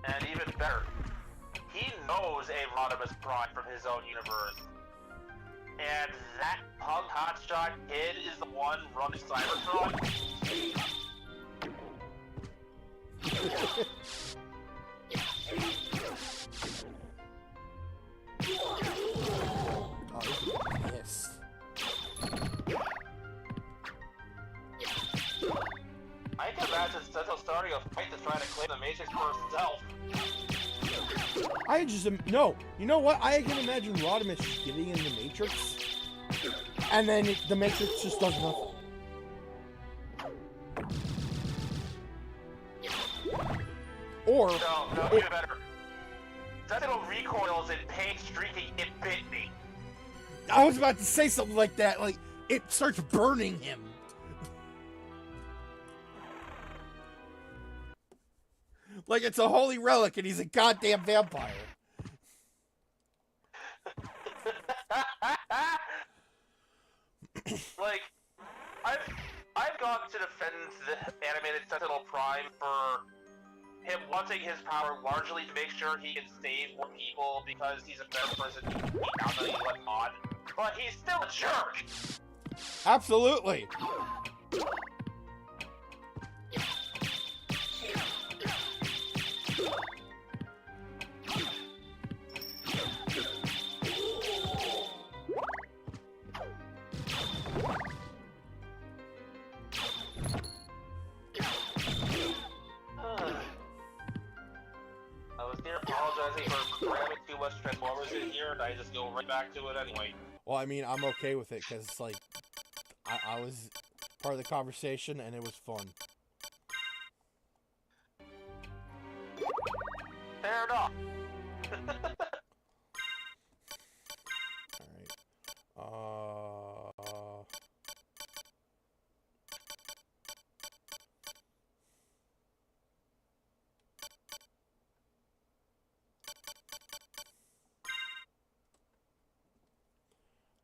And even better, he knows a Rodimus Prime from his own universe. And that punk hotshot kid is the one running Cybertron? Oh, he's pissed. I can imagine Sentinel starting a fight to try to claim the Matrix for himself. I just no. You know what? I can imagine Rodimus just getting in the Matrix, and then the Matrix just does nothing. Or No, even better. Sentinel recoils in pain, streaking, "It bit me." I was about to say something like that. Like, it starts burning him. Like it's a holy relic and he's a goddamn vampire. Like, I've gone to defend the animated Sentinel Prime for him wanting his power largely to make sure he can save more people because he's a better person to keep out than he left on. But he's still a jerk! Absolutely. I was here apologizing for grabbing too much Transformers in here, and I just go right back to it anyway. Well, I mean, I'm okay with it because, like, I was part of the conversation and it was fun. Fair enough. Alright.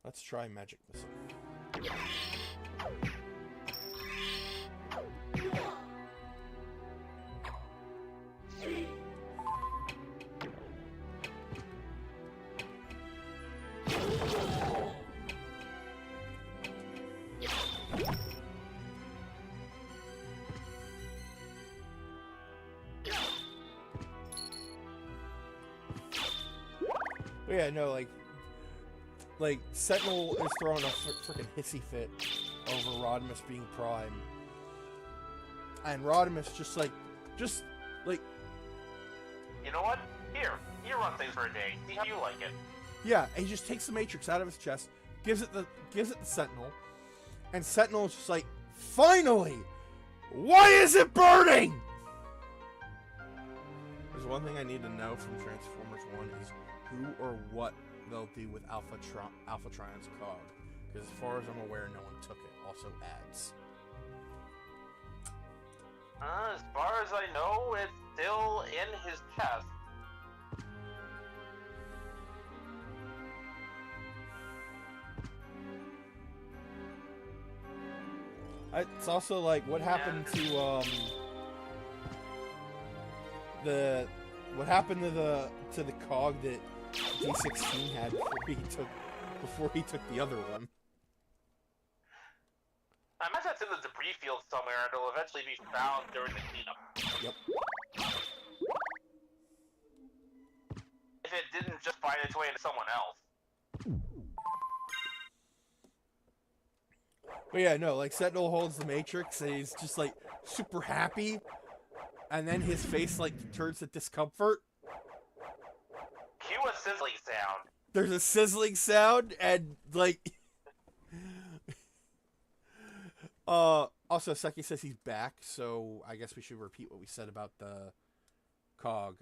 Let's try Magic Missile. But yeah, no, like Sentinel is throwing a freaking hissy fit over Rodimus being Prime, and Rodimus just like, You know what? Here, you run things for a day. See how you like it. yeah, and he just takes the Matrix out of his chest, gives it the Sentinel, and Sentinel is just like, finally, why is it burning? There's one thing I need to know from Transformers 1 is who or what they'll do with Alpha Trion's cog. Because as far as I'm aware, no one took it. Also ads. As far as I know, it's still in his chest. It's also like, what happened to what happened to the cog that D16 had before he took the other one? I imagine it's in the debris field somewhere, and it'll eventually be found during the cleanup. Yep. If it didn't just find its way into someone else. But yeah, no, like Sentinel holds the Matrix and he's just like super happy, and then his face like turns to discomfort. Cue a sizzling sound. There's a sizzling sound and like also Seki says he's back, so I guess we should repeat what we said about the cog.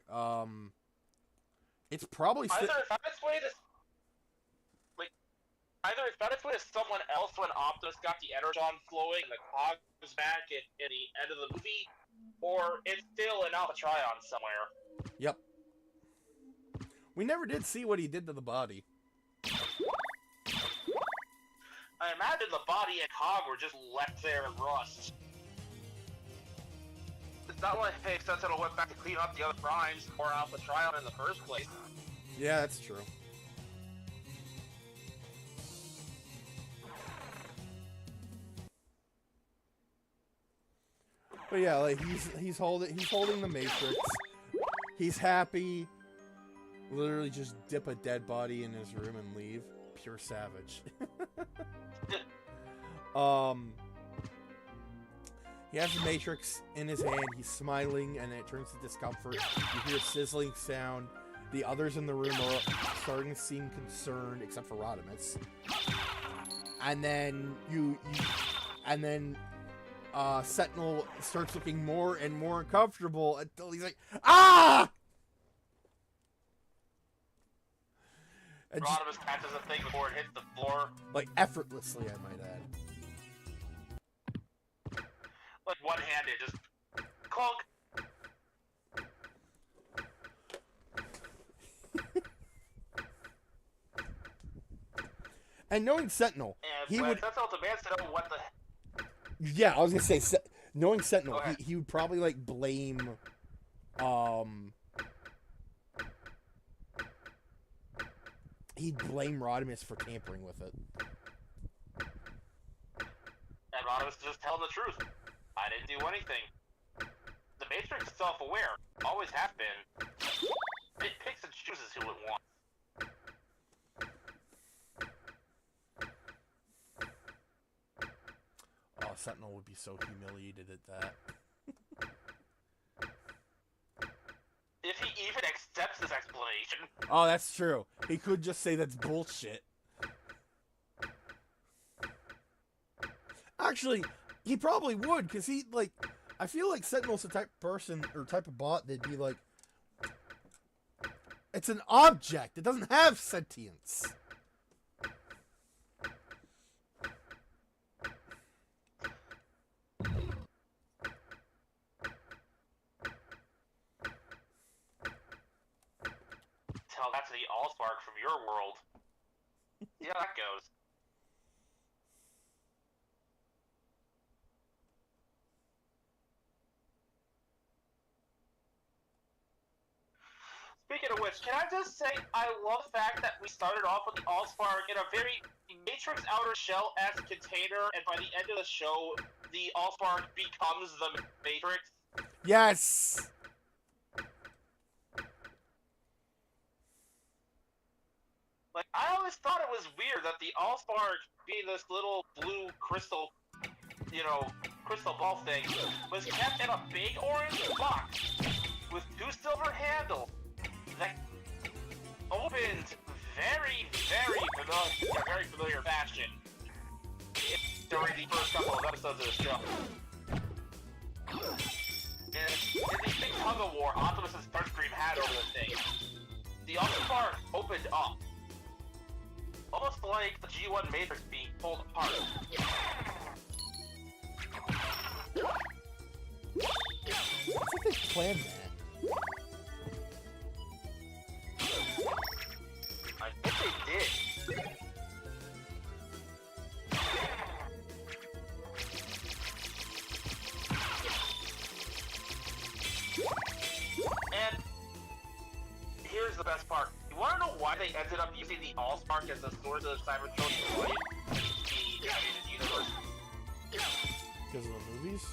It's probably Either it found its way to someone else when Optimus got the energon flowing and the cog was back in the end of the movie, or it's still in Alpha Trion somewhere. Yep. We never did see what he did to the body. I imagine the body and cog were just left there in rust. It's not like Sentinel went back to clean up the other primes or Alpha Trion in the first place. Yeah, that's true. But yeah, like he's holding the Matrix. He's happy. Literally just dip a dead body in his room and leave. Pure savage. He has the Matrix in his hand. He's smiling, and it turns to discomfort. You hear a sizzling sound. The others in the room are starting to seem concerned, except for Rodimus. And then Sentinel starts looking more and more uncomfortable until he's like, ah! And Rodimus catches the thing before it hits the floor. like effortlessly, I might add. Like one-handed, just clunk. And knowing Sentinel, And he when would. Sentinel demands to know what the... Yeah, I was gonna say, knowing Sentinel, he would probably like blame, he'd blame Rodimus for tampering with it. And Rodimus is just telling the truth. I didn't do anything. The Matrix is self-aware. Always have been. It picks and chooses who it wants. Oh, Sentinel would be so humiliated at that. If he even accepts this explanation. Oh, that's true. He could just say that's bullshit. Actually, he probably would, because he, like, I feel like Sentinel's the type of person, or type of bot that'd be like, it's an object. It doesn't have sentience. Tell that to the Allspark from your world. See how that goes. Speaking of which, can I just say, I love the fact that we started off with the Allspark in a very Matrix Outer Shell-esque container, and by the end of the show, the Allspark becomes the Matrix. Yes! Like, I always thought it was weird that the Allspark, being this little blue crystal, crystal ball thing, was kept in a big orange box with two silver handles that opened very, very familiar fashion during the first couple of episodes of the show. And in the big tug-of-war Optimus' Starscream had over the thing, the Allspark opened up. Almost like the G1 Matrix being pulled apart. Looks like they planned that. I think they did. And here's the best part. You want to know why they ended up using the Allspark as the source of the Cybertron destroyed the animated universe? Because of the movies?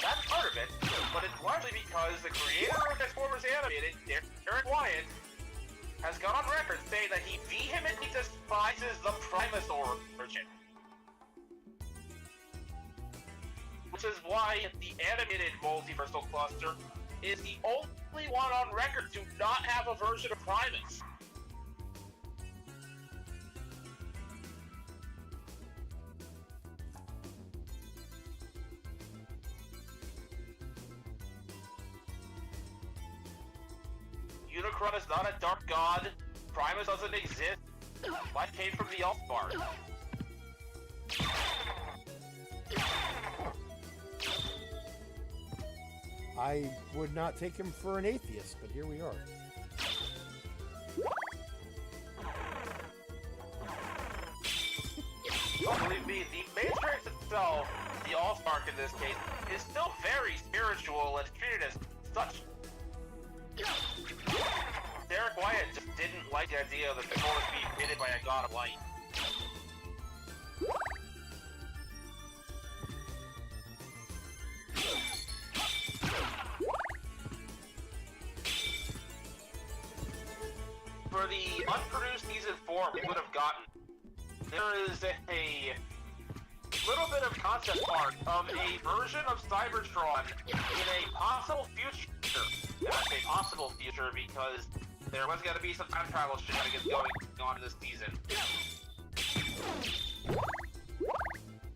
That's part of it, but it's largely because the creator of Transformers Animated, Derek Wyatt, has gone on record saying that he vehemently despises the Primus origin. Which is why the animated multiversal cluster is the only one on record to not have a version of Primus. Unicron is not a dark god. Primus doesn't exist. Life came from the Elfbard. I would not take him for an atheist, but here we are. Don't believe me, the Matrix itself, the Allspark in this case, is still very spiritual and treated as such. Derek Wyatt just didn't like the idea that the force be created by a god of light. For the unproduced season 4 we would have gotten, there is a little bit of concept art of a version of Cybertron in a possible future. And I say possible future because there was going to be some time travel shenanigans going on this season.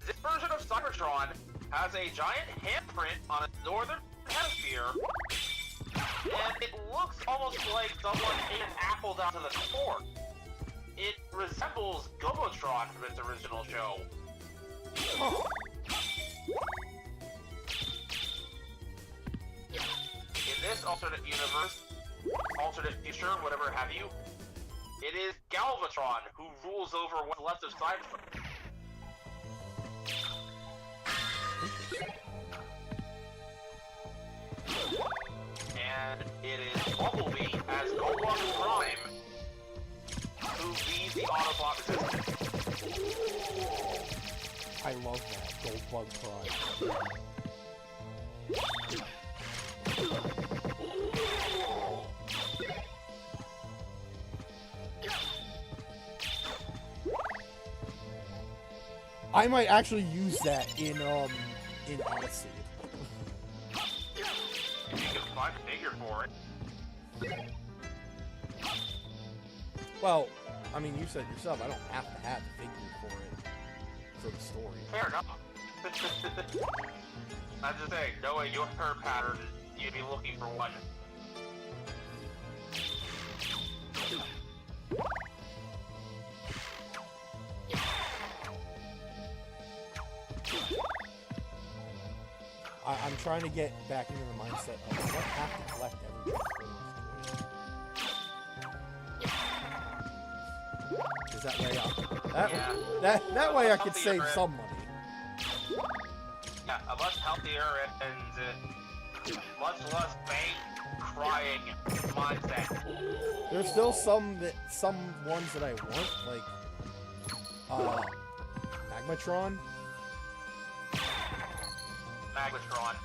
This version of Cybertron has a giant handprint on its northern hemisphere, and it looks almost like someone ate an apple down to the core. It resembles Gobotron from its original show. In this alternate universe, alternate future, whatever have you, it is Galvatron who rules over what's left of Cybertron. And it is Bumblebee as Goldbug Prime who leads the Autobot resistance. I love that. Goldbug Prime. I might actually use that in Odyssey. If you can find a figure for it. Well, I mean, you said yourself, I don't have to have the figure for it, for the story. Fair enough. I'm just saying, knowing your pattern, you'd be looking for one. I'm trying to get back into the mindset of I don't have to collect everything. Is that way that way I could save some money. Yeah, a much healthier and much less pain, crying mindset. There's still some ones that I want, like Magmatron. Magmatron.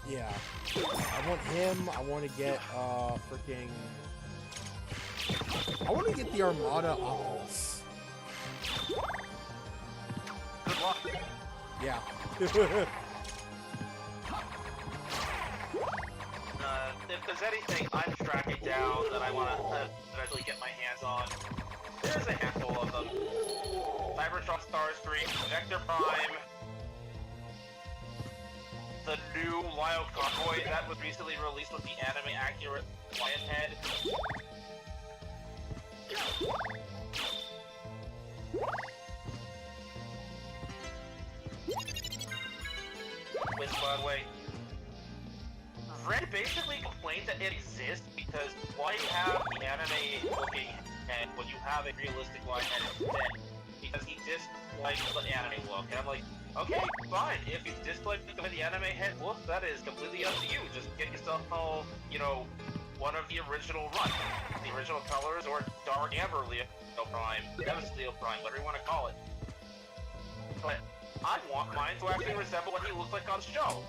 Yeah. I want him. I want to get freaking. I want to get the Armada Optimus. Good luck. Yeah. If there's anything I'm tracking down that I want to eventually get my hands on, there's a handful of them. Cybertron Starscream, Vector Prime, the new Lyle Convoy that was recently released with the anime accurate lion head. Which, by the way, Red basically complained that it exists because why have the anime looking head when you have a realistic lion head instead? Because he dislikes the anime look, and I'm like, okay, fine. If you dislike the anime head look, that is completely up to you. Just get yourself, one of the original run, the original colors, or Dark Amber Leo Prime, Nemesis Leo Prime, whatever you want to call it. But I want mine to actually resemble what he looks like on the show.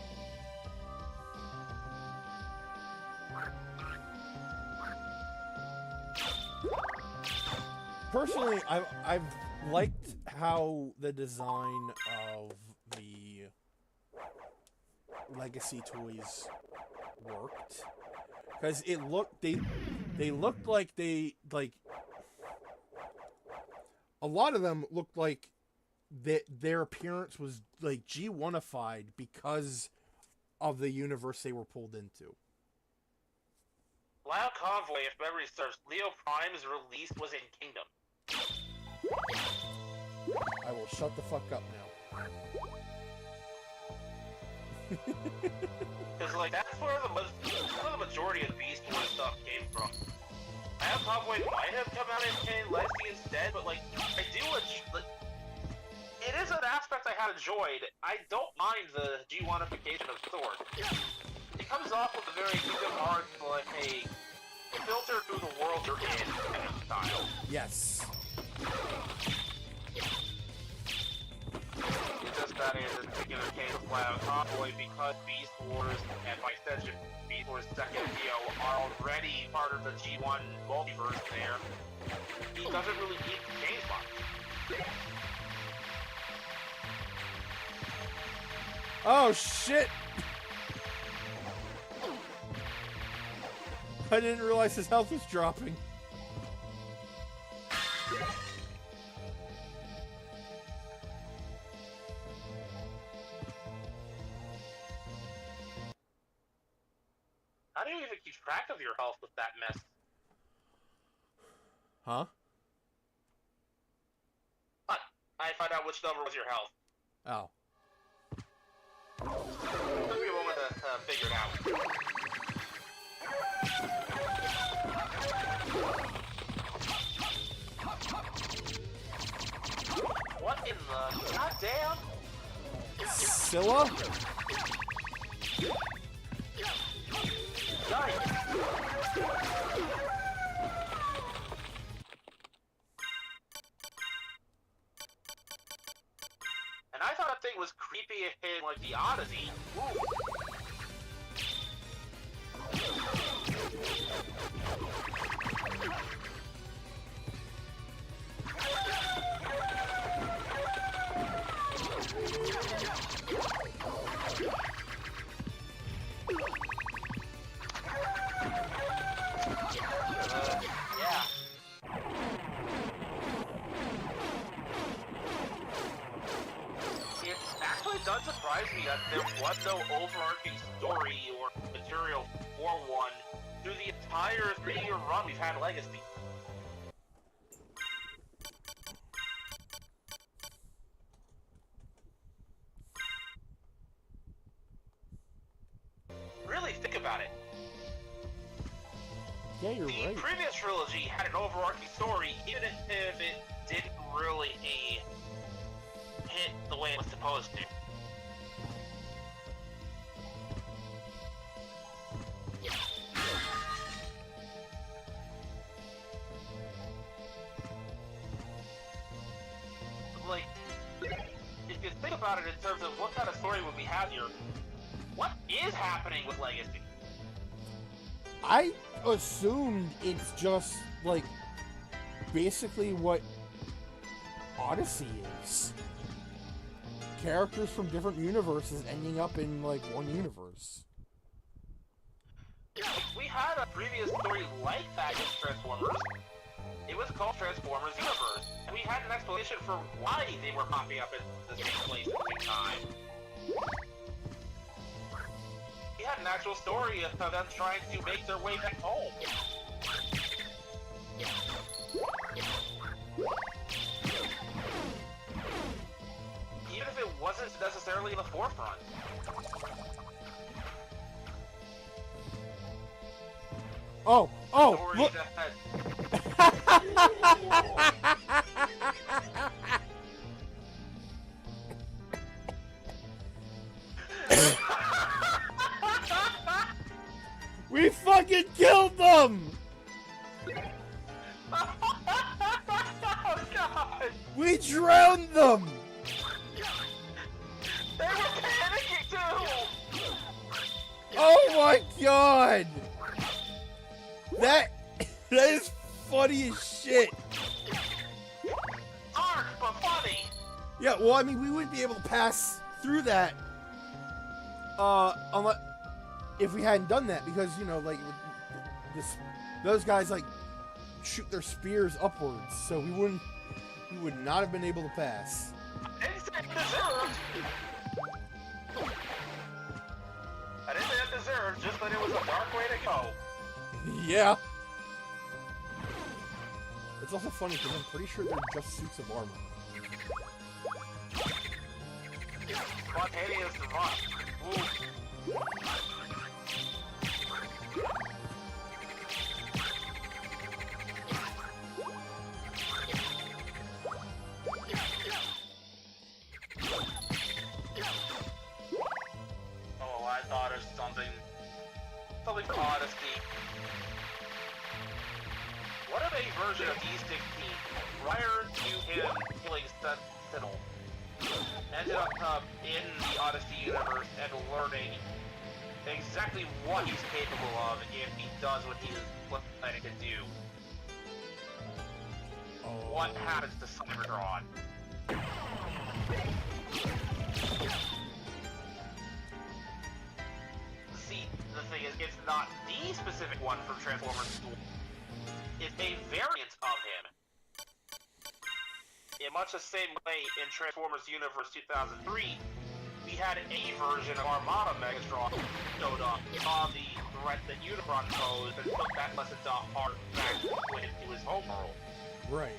personally, I've liked how the design of the Legacy toys worked, because they looked like a lot of them looked like their appearance was like G1ified because of the universe they were pulled into. Loud Convoy, if memory serves, Leo Prime's release was in Kingdom. I will shut the fuck up now. Because, like, that's where the majority of Beast Wars stuff came from. Loud Convoy might have come out in Legacy instead, but, like, I do it is an aspect I had enjoyed. I don't mind the G1ification of Sword. It comes off with a very Kingdom Hearts, like a filter through the world you're in kind of style. Yes. It's just that in this particular case of Loud Convoy, because Beast Wars, and by extension, Beast Wars second video, are already part of the G1 multiverse there, he doesn't really need to change much. Oh shit! I didn't realize his health was dropping. How do you even keep track of your health with that mess? Huh? I find out which number was your health. Oh. It took me a moment to figure it out. What in the goddamn? Scylla? Yikes. And I thought that thing was creepy in like the Odyssey. Ooh. Yeah. It actually does surprise me that there was no overarching story or material for one through the entire 3-year run we've had Legacy. Really think about it. Yeah, you're The right. previous trilogy had an overarching story, even if it didn't really hit the way it was supposed to. Like, if you think about it in terms of what kind of story would we have here, what is happening with Legacy? I assumed it's just, like, basically what Odyssey is. Characters from different universes ending up in, like, one universe. We had a previous story like that in Transformers. It was called Transformers Universe, and we had an explanation for why they were popping up in the same place at the same time. We had an actual story of them trying to make their way back home. Even if it wasn't necessarily in the forefront. Oh, look! We fucking killed them! Oh god! We drowned them! They were panicking too! Oh my god! That is funny as shit! Yeah, well, I mean, we wouldn't be able to pass through that, unless if we hadn't done that, because you know, like those guys like shoot their spears upwards, so we would not have been able to pass. I didn't say it deserved. I didn't say it deserved, just that it was a dark way to go. Yeah. It's also funny because I'm pretty sure they're just suits of armor. Spontaneous run. Ooh. Oh, I thought of something for honesty. What if a version of D16 prior to him killing Sentinel ended up in the Odyssey universe and learning exactly what he's capable of if he does what he's planning to do? What happens to Cybertron? See, the thing is, it's not the specific one from Transformers 2. It's a variant of him. In much the same way in Transformers Universe 2003, we had a version of Armada Megatron showed up on the threat that Unicron posed and took that lesson to heart back into his homeworld. Right.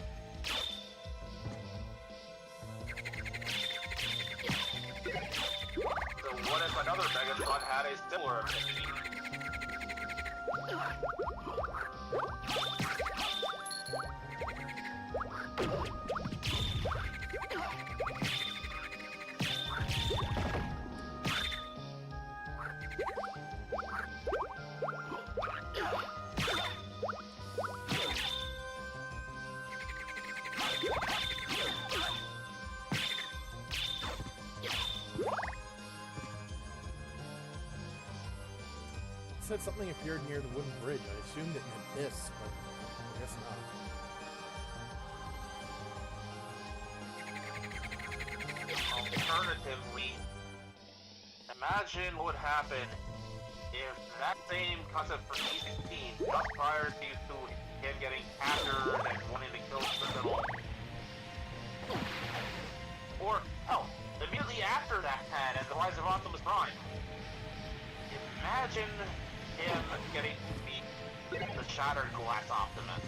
So what if another Megatron had a similar ability? It said something appeared near the wooden bridge. I assumed it meant this, but I guess not. Alternatively, imagine what would happen if that same concept for D16, just prior to him getting captured and wanting to kill Sentinel, or hell, immediately after that had as the Rise of Optimus Prime. Imagine him getting to be the Shattered Glass Optimus.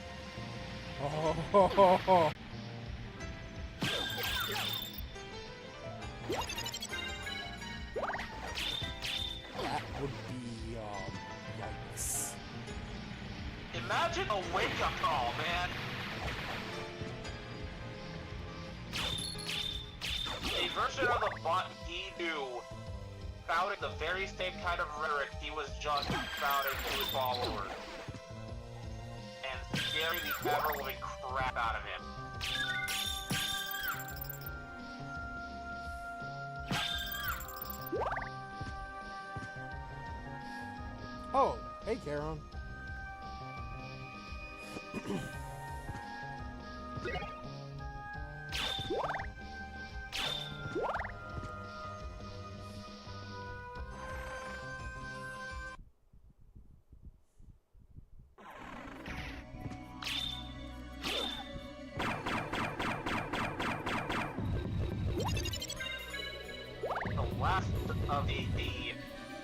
Oh. That would be, yikes. Imagine a wake-up call, man. A version of the bot he knew spouting the very same kind of rhetoric he was just spouting to his followers. And scaring the ever-living crap out of him. Oh, hey, Charon. The last of the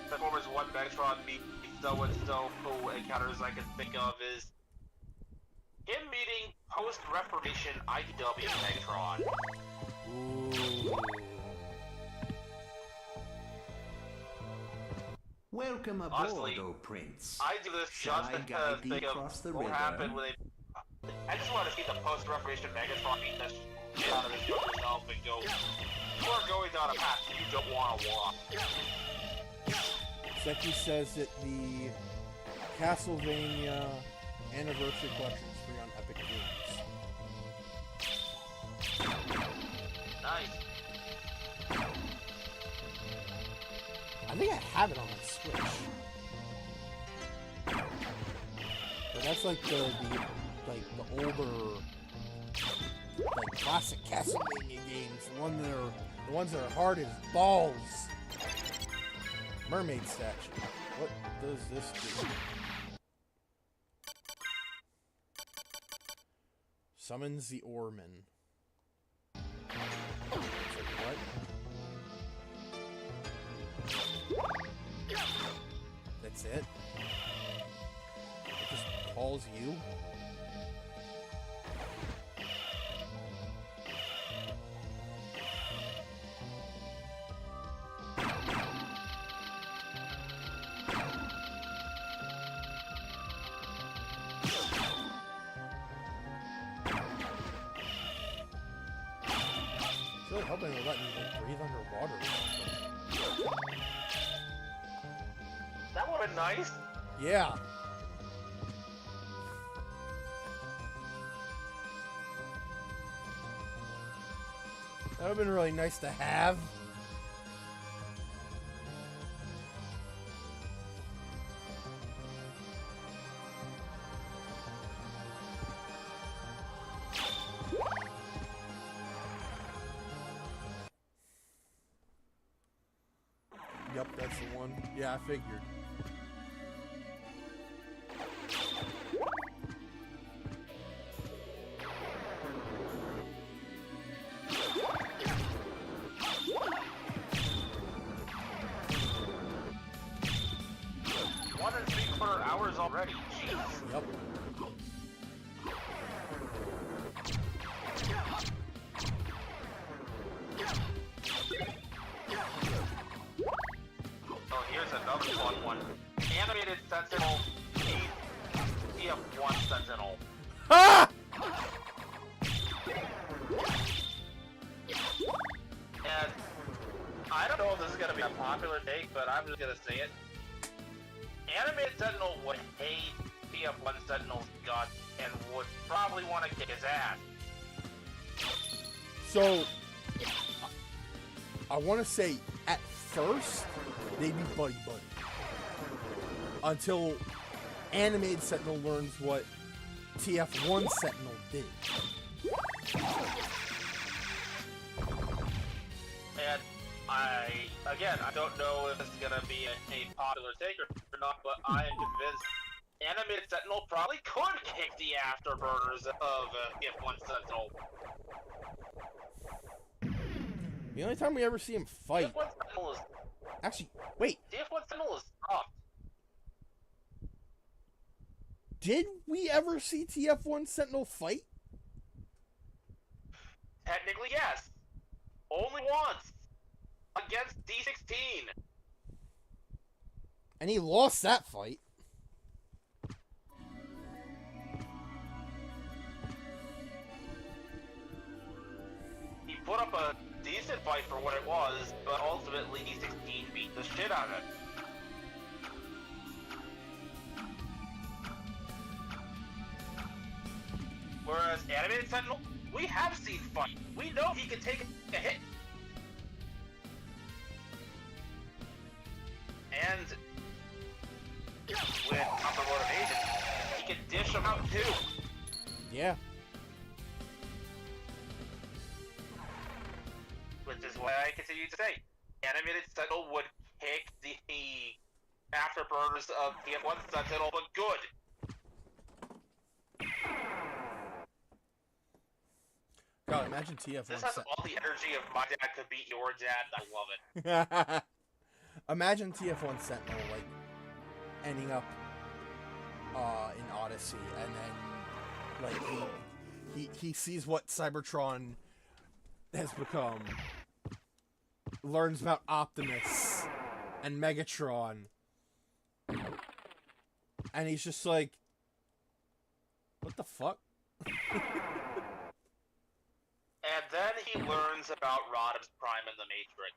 Transformers 1 Megatron meet so-and-so who encounters I can think of is him meeting post-Reformation IDW Megatron. Ooh. Welcome aboard, Honestly, O Prince. I do this Shall just I to guide thee think across of the what river? happened when they... I just want to see the post-Reformation Megatron beat the shit out of his younger self and go, you are going down a path you don't want to walk. Seki says that the Castlevania Anniversary Collection is free on Epic Games. Nice. I think I have it on my Switch. But that's like the older like classic Castlevania games. The ones that are hard as balls. Mermaid statue. What does this do? Summons the Oarman. What? That's it? It just calls you? It's really helping with letting me breathe underwater. That would have been nice. Yeah. That would have been really nice to have. Yep, that's the one. Yeah, I figured. One and 3/4 hours already. Jeez. Yep. Oh, here's another fun one. Animated Sentinel TF1 Sentinel. Ah! And I don't know if this is gonna be a popular take, but I'm just gonna say it. Animated Sentinel would hate TF1 Sentinel's guts and would probably want to kick his ass. So, I want to say, at first, they'd be buddy-buddy. Until Animated Sentinel learns what TF1 Sentinel did. And I don't know if it's gonna be a popular take or not, but I am convinced Animated Sentinel probably could kick the afterburners of TF1 Sentinel. The only time we ever see him fight... TF1 Sentinel is... Actually, wait. TF1 Sentinel is tough. Did we ever see TF1 Sentinel fight? Technically, yes. Only once. Against D16. And he lost that fight. He put up a decent fight for what it was, but ultimately D16 beat the shit out of it. Whereas Animated Sentinel, we have seen fight. We know he can take a hit. And with proper motivation, he can dish them out too. Yeah. Which is why I continue to say, Animated Sentinel would kick the afterburners of TF1 Sentinel, but good. God, imagine TF1 This has Sentinel. all the energy of my dad could beat your dad, and I love it. Imagine TF1 Sentinel, like, ending up in Odyssey, and then, like, he sees what Cybertron has become, learns about Optimus and Megatron, and he's just like, what the fuck? And then he learns about Rodimus Prime and the Matrix.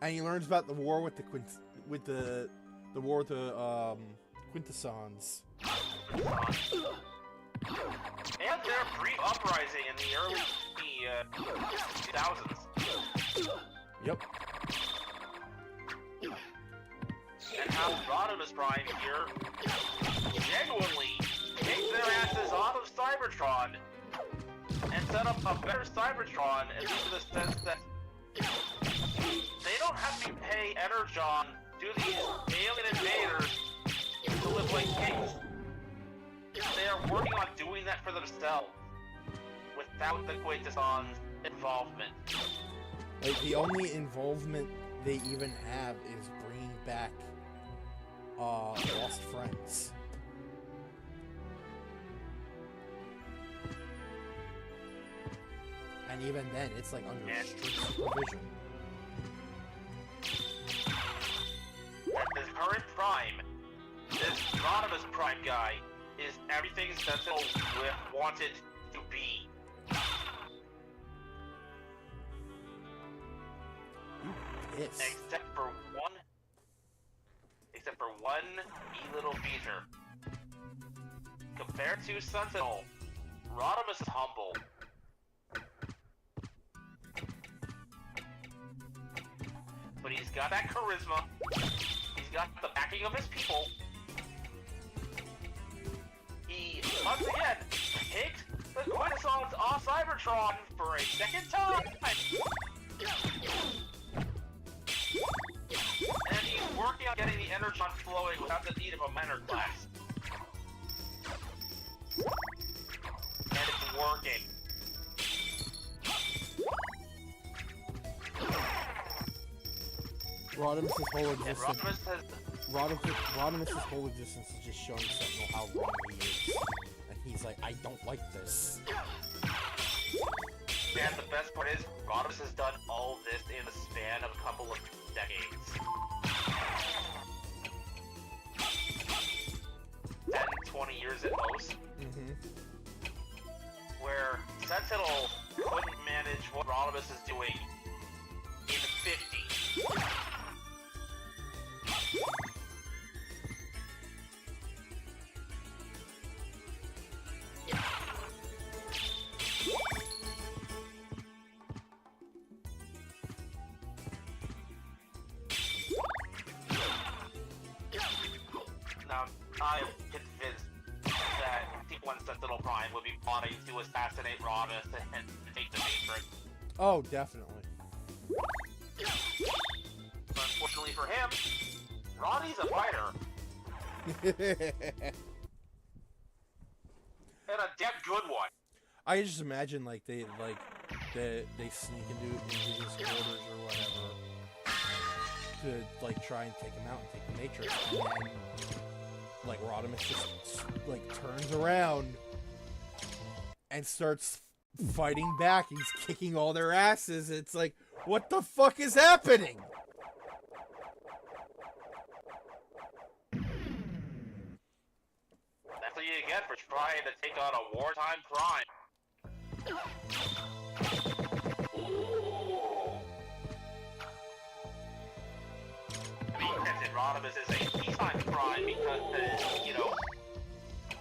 And he learns about the war with the Quintessons. And their brief uprising in the early 2000s. Yep. Rodimus Prime here genuinely take their asses off of Cybertron and set up a better Cybertron, at least in the sense that they don't have to pay Energon to these alien invaders to live like kings. They are working on doing that for themselves without the Quintesson's involvement. Like, the only involvement they even have is bringing back lost friends. And even then, it's like under strict supervision. This current Prime, this Rodimus Prime guy, is everything Sentinel wanted to be. Yes. Except for one wee little feature. Compared to Sentinel, Rodimus is humble. But he's got that charisma. He's got the backing of his people. He, once again, picked the Quintessons off Cybertron for a second time. And he's working on getting the Energon flowing without the need of a minor class. And it's working. Rodimus' whole existence. And Rodimus' whole existence is just showing Sentinel how wrong he is. And he's like, I don't like this. And the best part is, Rodimus has done all this in the span of a couple of decades. 10, 20 years at most. Where Sentinel couldn't manage what Rodimus is doing in 50. Now, I am convinced that T1 Sentinel Prime would be plotting to assassinate Rodimus and take the Matrix. Oh, definitely. But unfortunately for him, Ronnie's a fighter. And a damn good one. I just imagine like they sneak into his quarters or whatever to like try and take him out and take the Matrix, and then like Rodimus just like turns around and starts fighting back. He's kicking all their asses. It's like, what the fuck is happening? That's what you get for trying to take on a wartime Prime. I mean, granted, Rodimus is a peacetime Prime because, you know,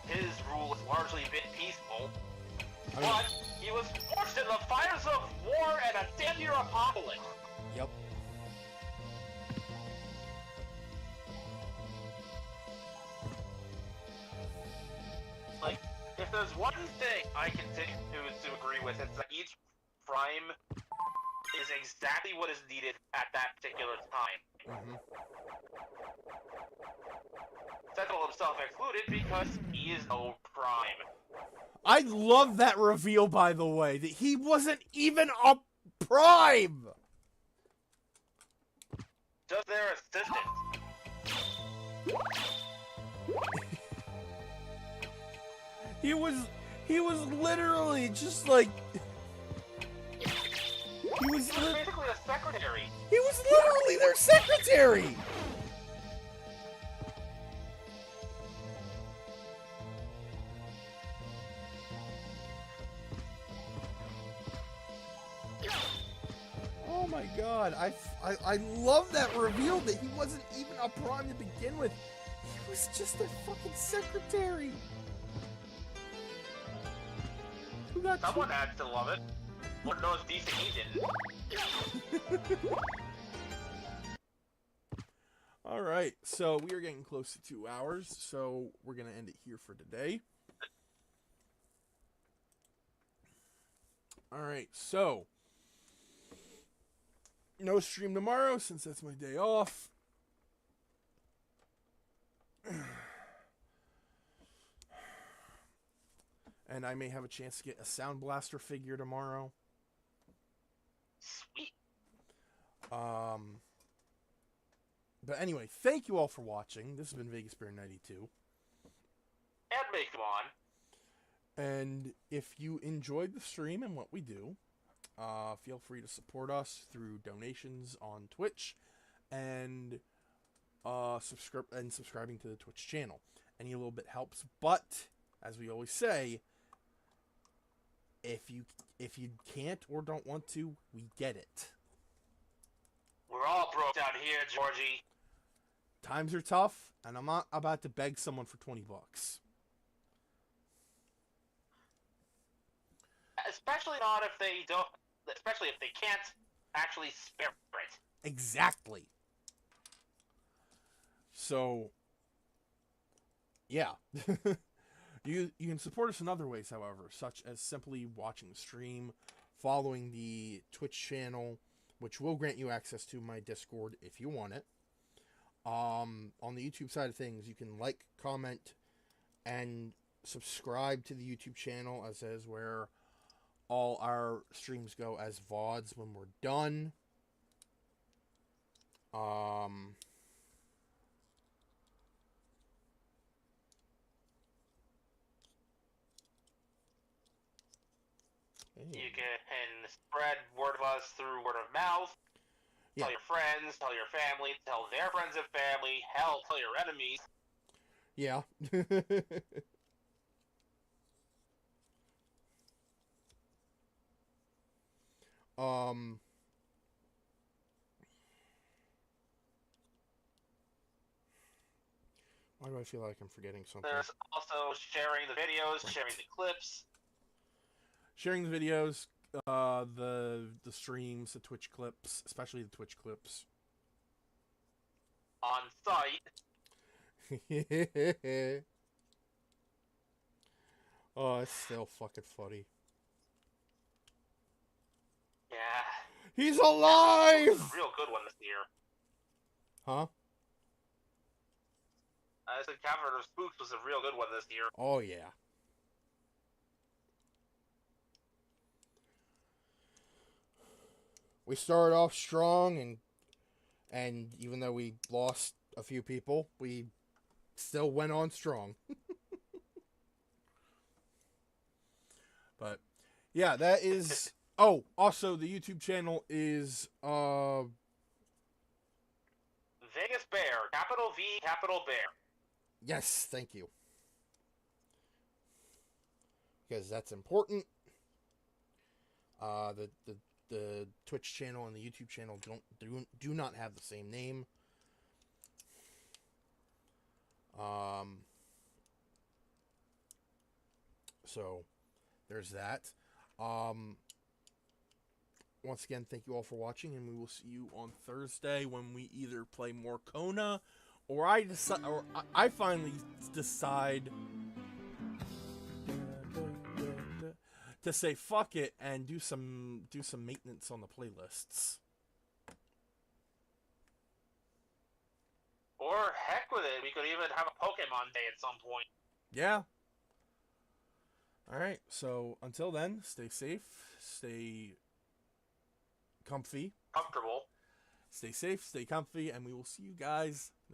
his rule has largely been peaceful. But he was forced into the fires of war and a damn near apocalypse. Yep. Like, if there's one thing I can to agree with, it's that each Prime is exactly what is needed at that particular time. Sentinel himself excluded because he is no Prime. I love that reveal, by the way, that he wasn't even a Prime! Just their assistant. He was literally just like... He was basically a secretary. He was literally their secretary! Oh my god, I love that reveal that he wasn't even a Prime to begin with. He was just their fucking secretary. Who got Someone had to love it. Lord knows decent he didn't. Alright. right, so we are getting close to 2 hours, so we're going to end it here for today. All right, so no stream tomorrow since that's my day off. And I may have a chance to get a Sound Blaster figure tomorrow. Sweet. But anyway, thank you all for watching. This has been Vegas Bear 92. And make them on. And if you enjoyed the stream and what we do, feel free to support us through donations on Twitch and subscribing to the Twitch channel. Any little bit helps, but as we always say, if you can't or don't want to, we get it. We're all broke down here, Georgie. Times are tough, and I'm not about to beg someone for $20. Especially not if they don't. Especially if they can't actually spare it. Exactly. So, yeah. You can support us in other ways, however, such as simply watching the stream, following the Twitch channel, which will grant you access to my Discord if you want it. On the YouTube side of things, you can like, comment, and subscribe to the YouTube channel, as is where all our streams go as VODs when we're done. You can spread word of us through word of mouth. Yeah. Tell your friends, tell your family, tell their friends and family, hell, tell your enemies. Yeah. Why do I feel like I'm forgetting something? There's also sharing the videos, sharing the clips. Sharing the videos, the streams, the Twitch clips, especially the Twitch clips. On site. Oh, it's still fucking funny. Yeah. He's alive! It was a real good one this year. Huh? I said Cavern of Spooks was a real good one this year. Oh, yeah. We started off strong, and even though we lost a few people, we still went on strong. But, yeah, that is... Oh, also, the YouTube channel is, Vegas Bear. Capital V, capital Bear. Yes, thank you. Because that's important. The Twitch channel and the YouTube channel do not have the same name. So there's that. Once again, thank you all for watching, and we will see you on Thursday when we either play more Kona, or I finally decide to say fuck it and do some maintenance on the playlists. Or heck with it, we could even have a Pokemon Day at some point. Yeah. Alright, so until then, stay safe, stay comfy. Comfortable. Stay safe, stay comfy, and we will see you guys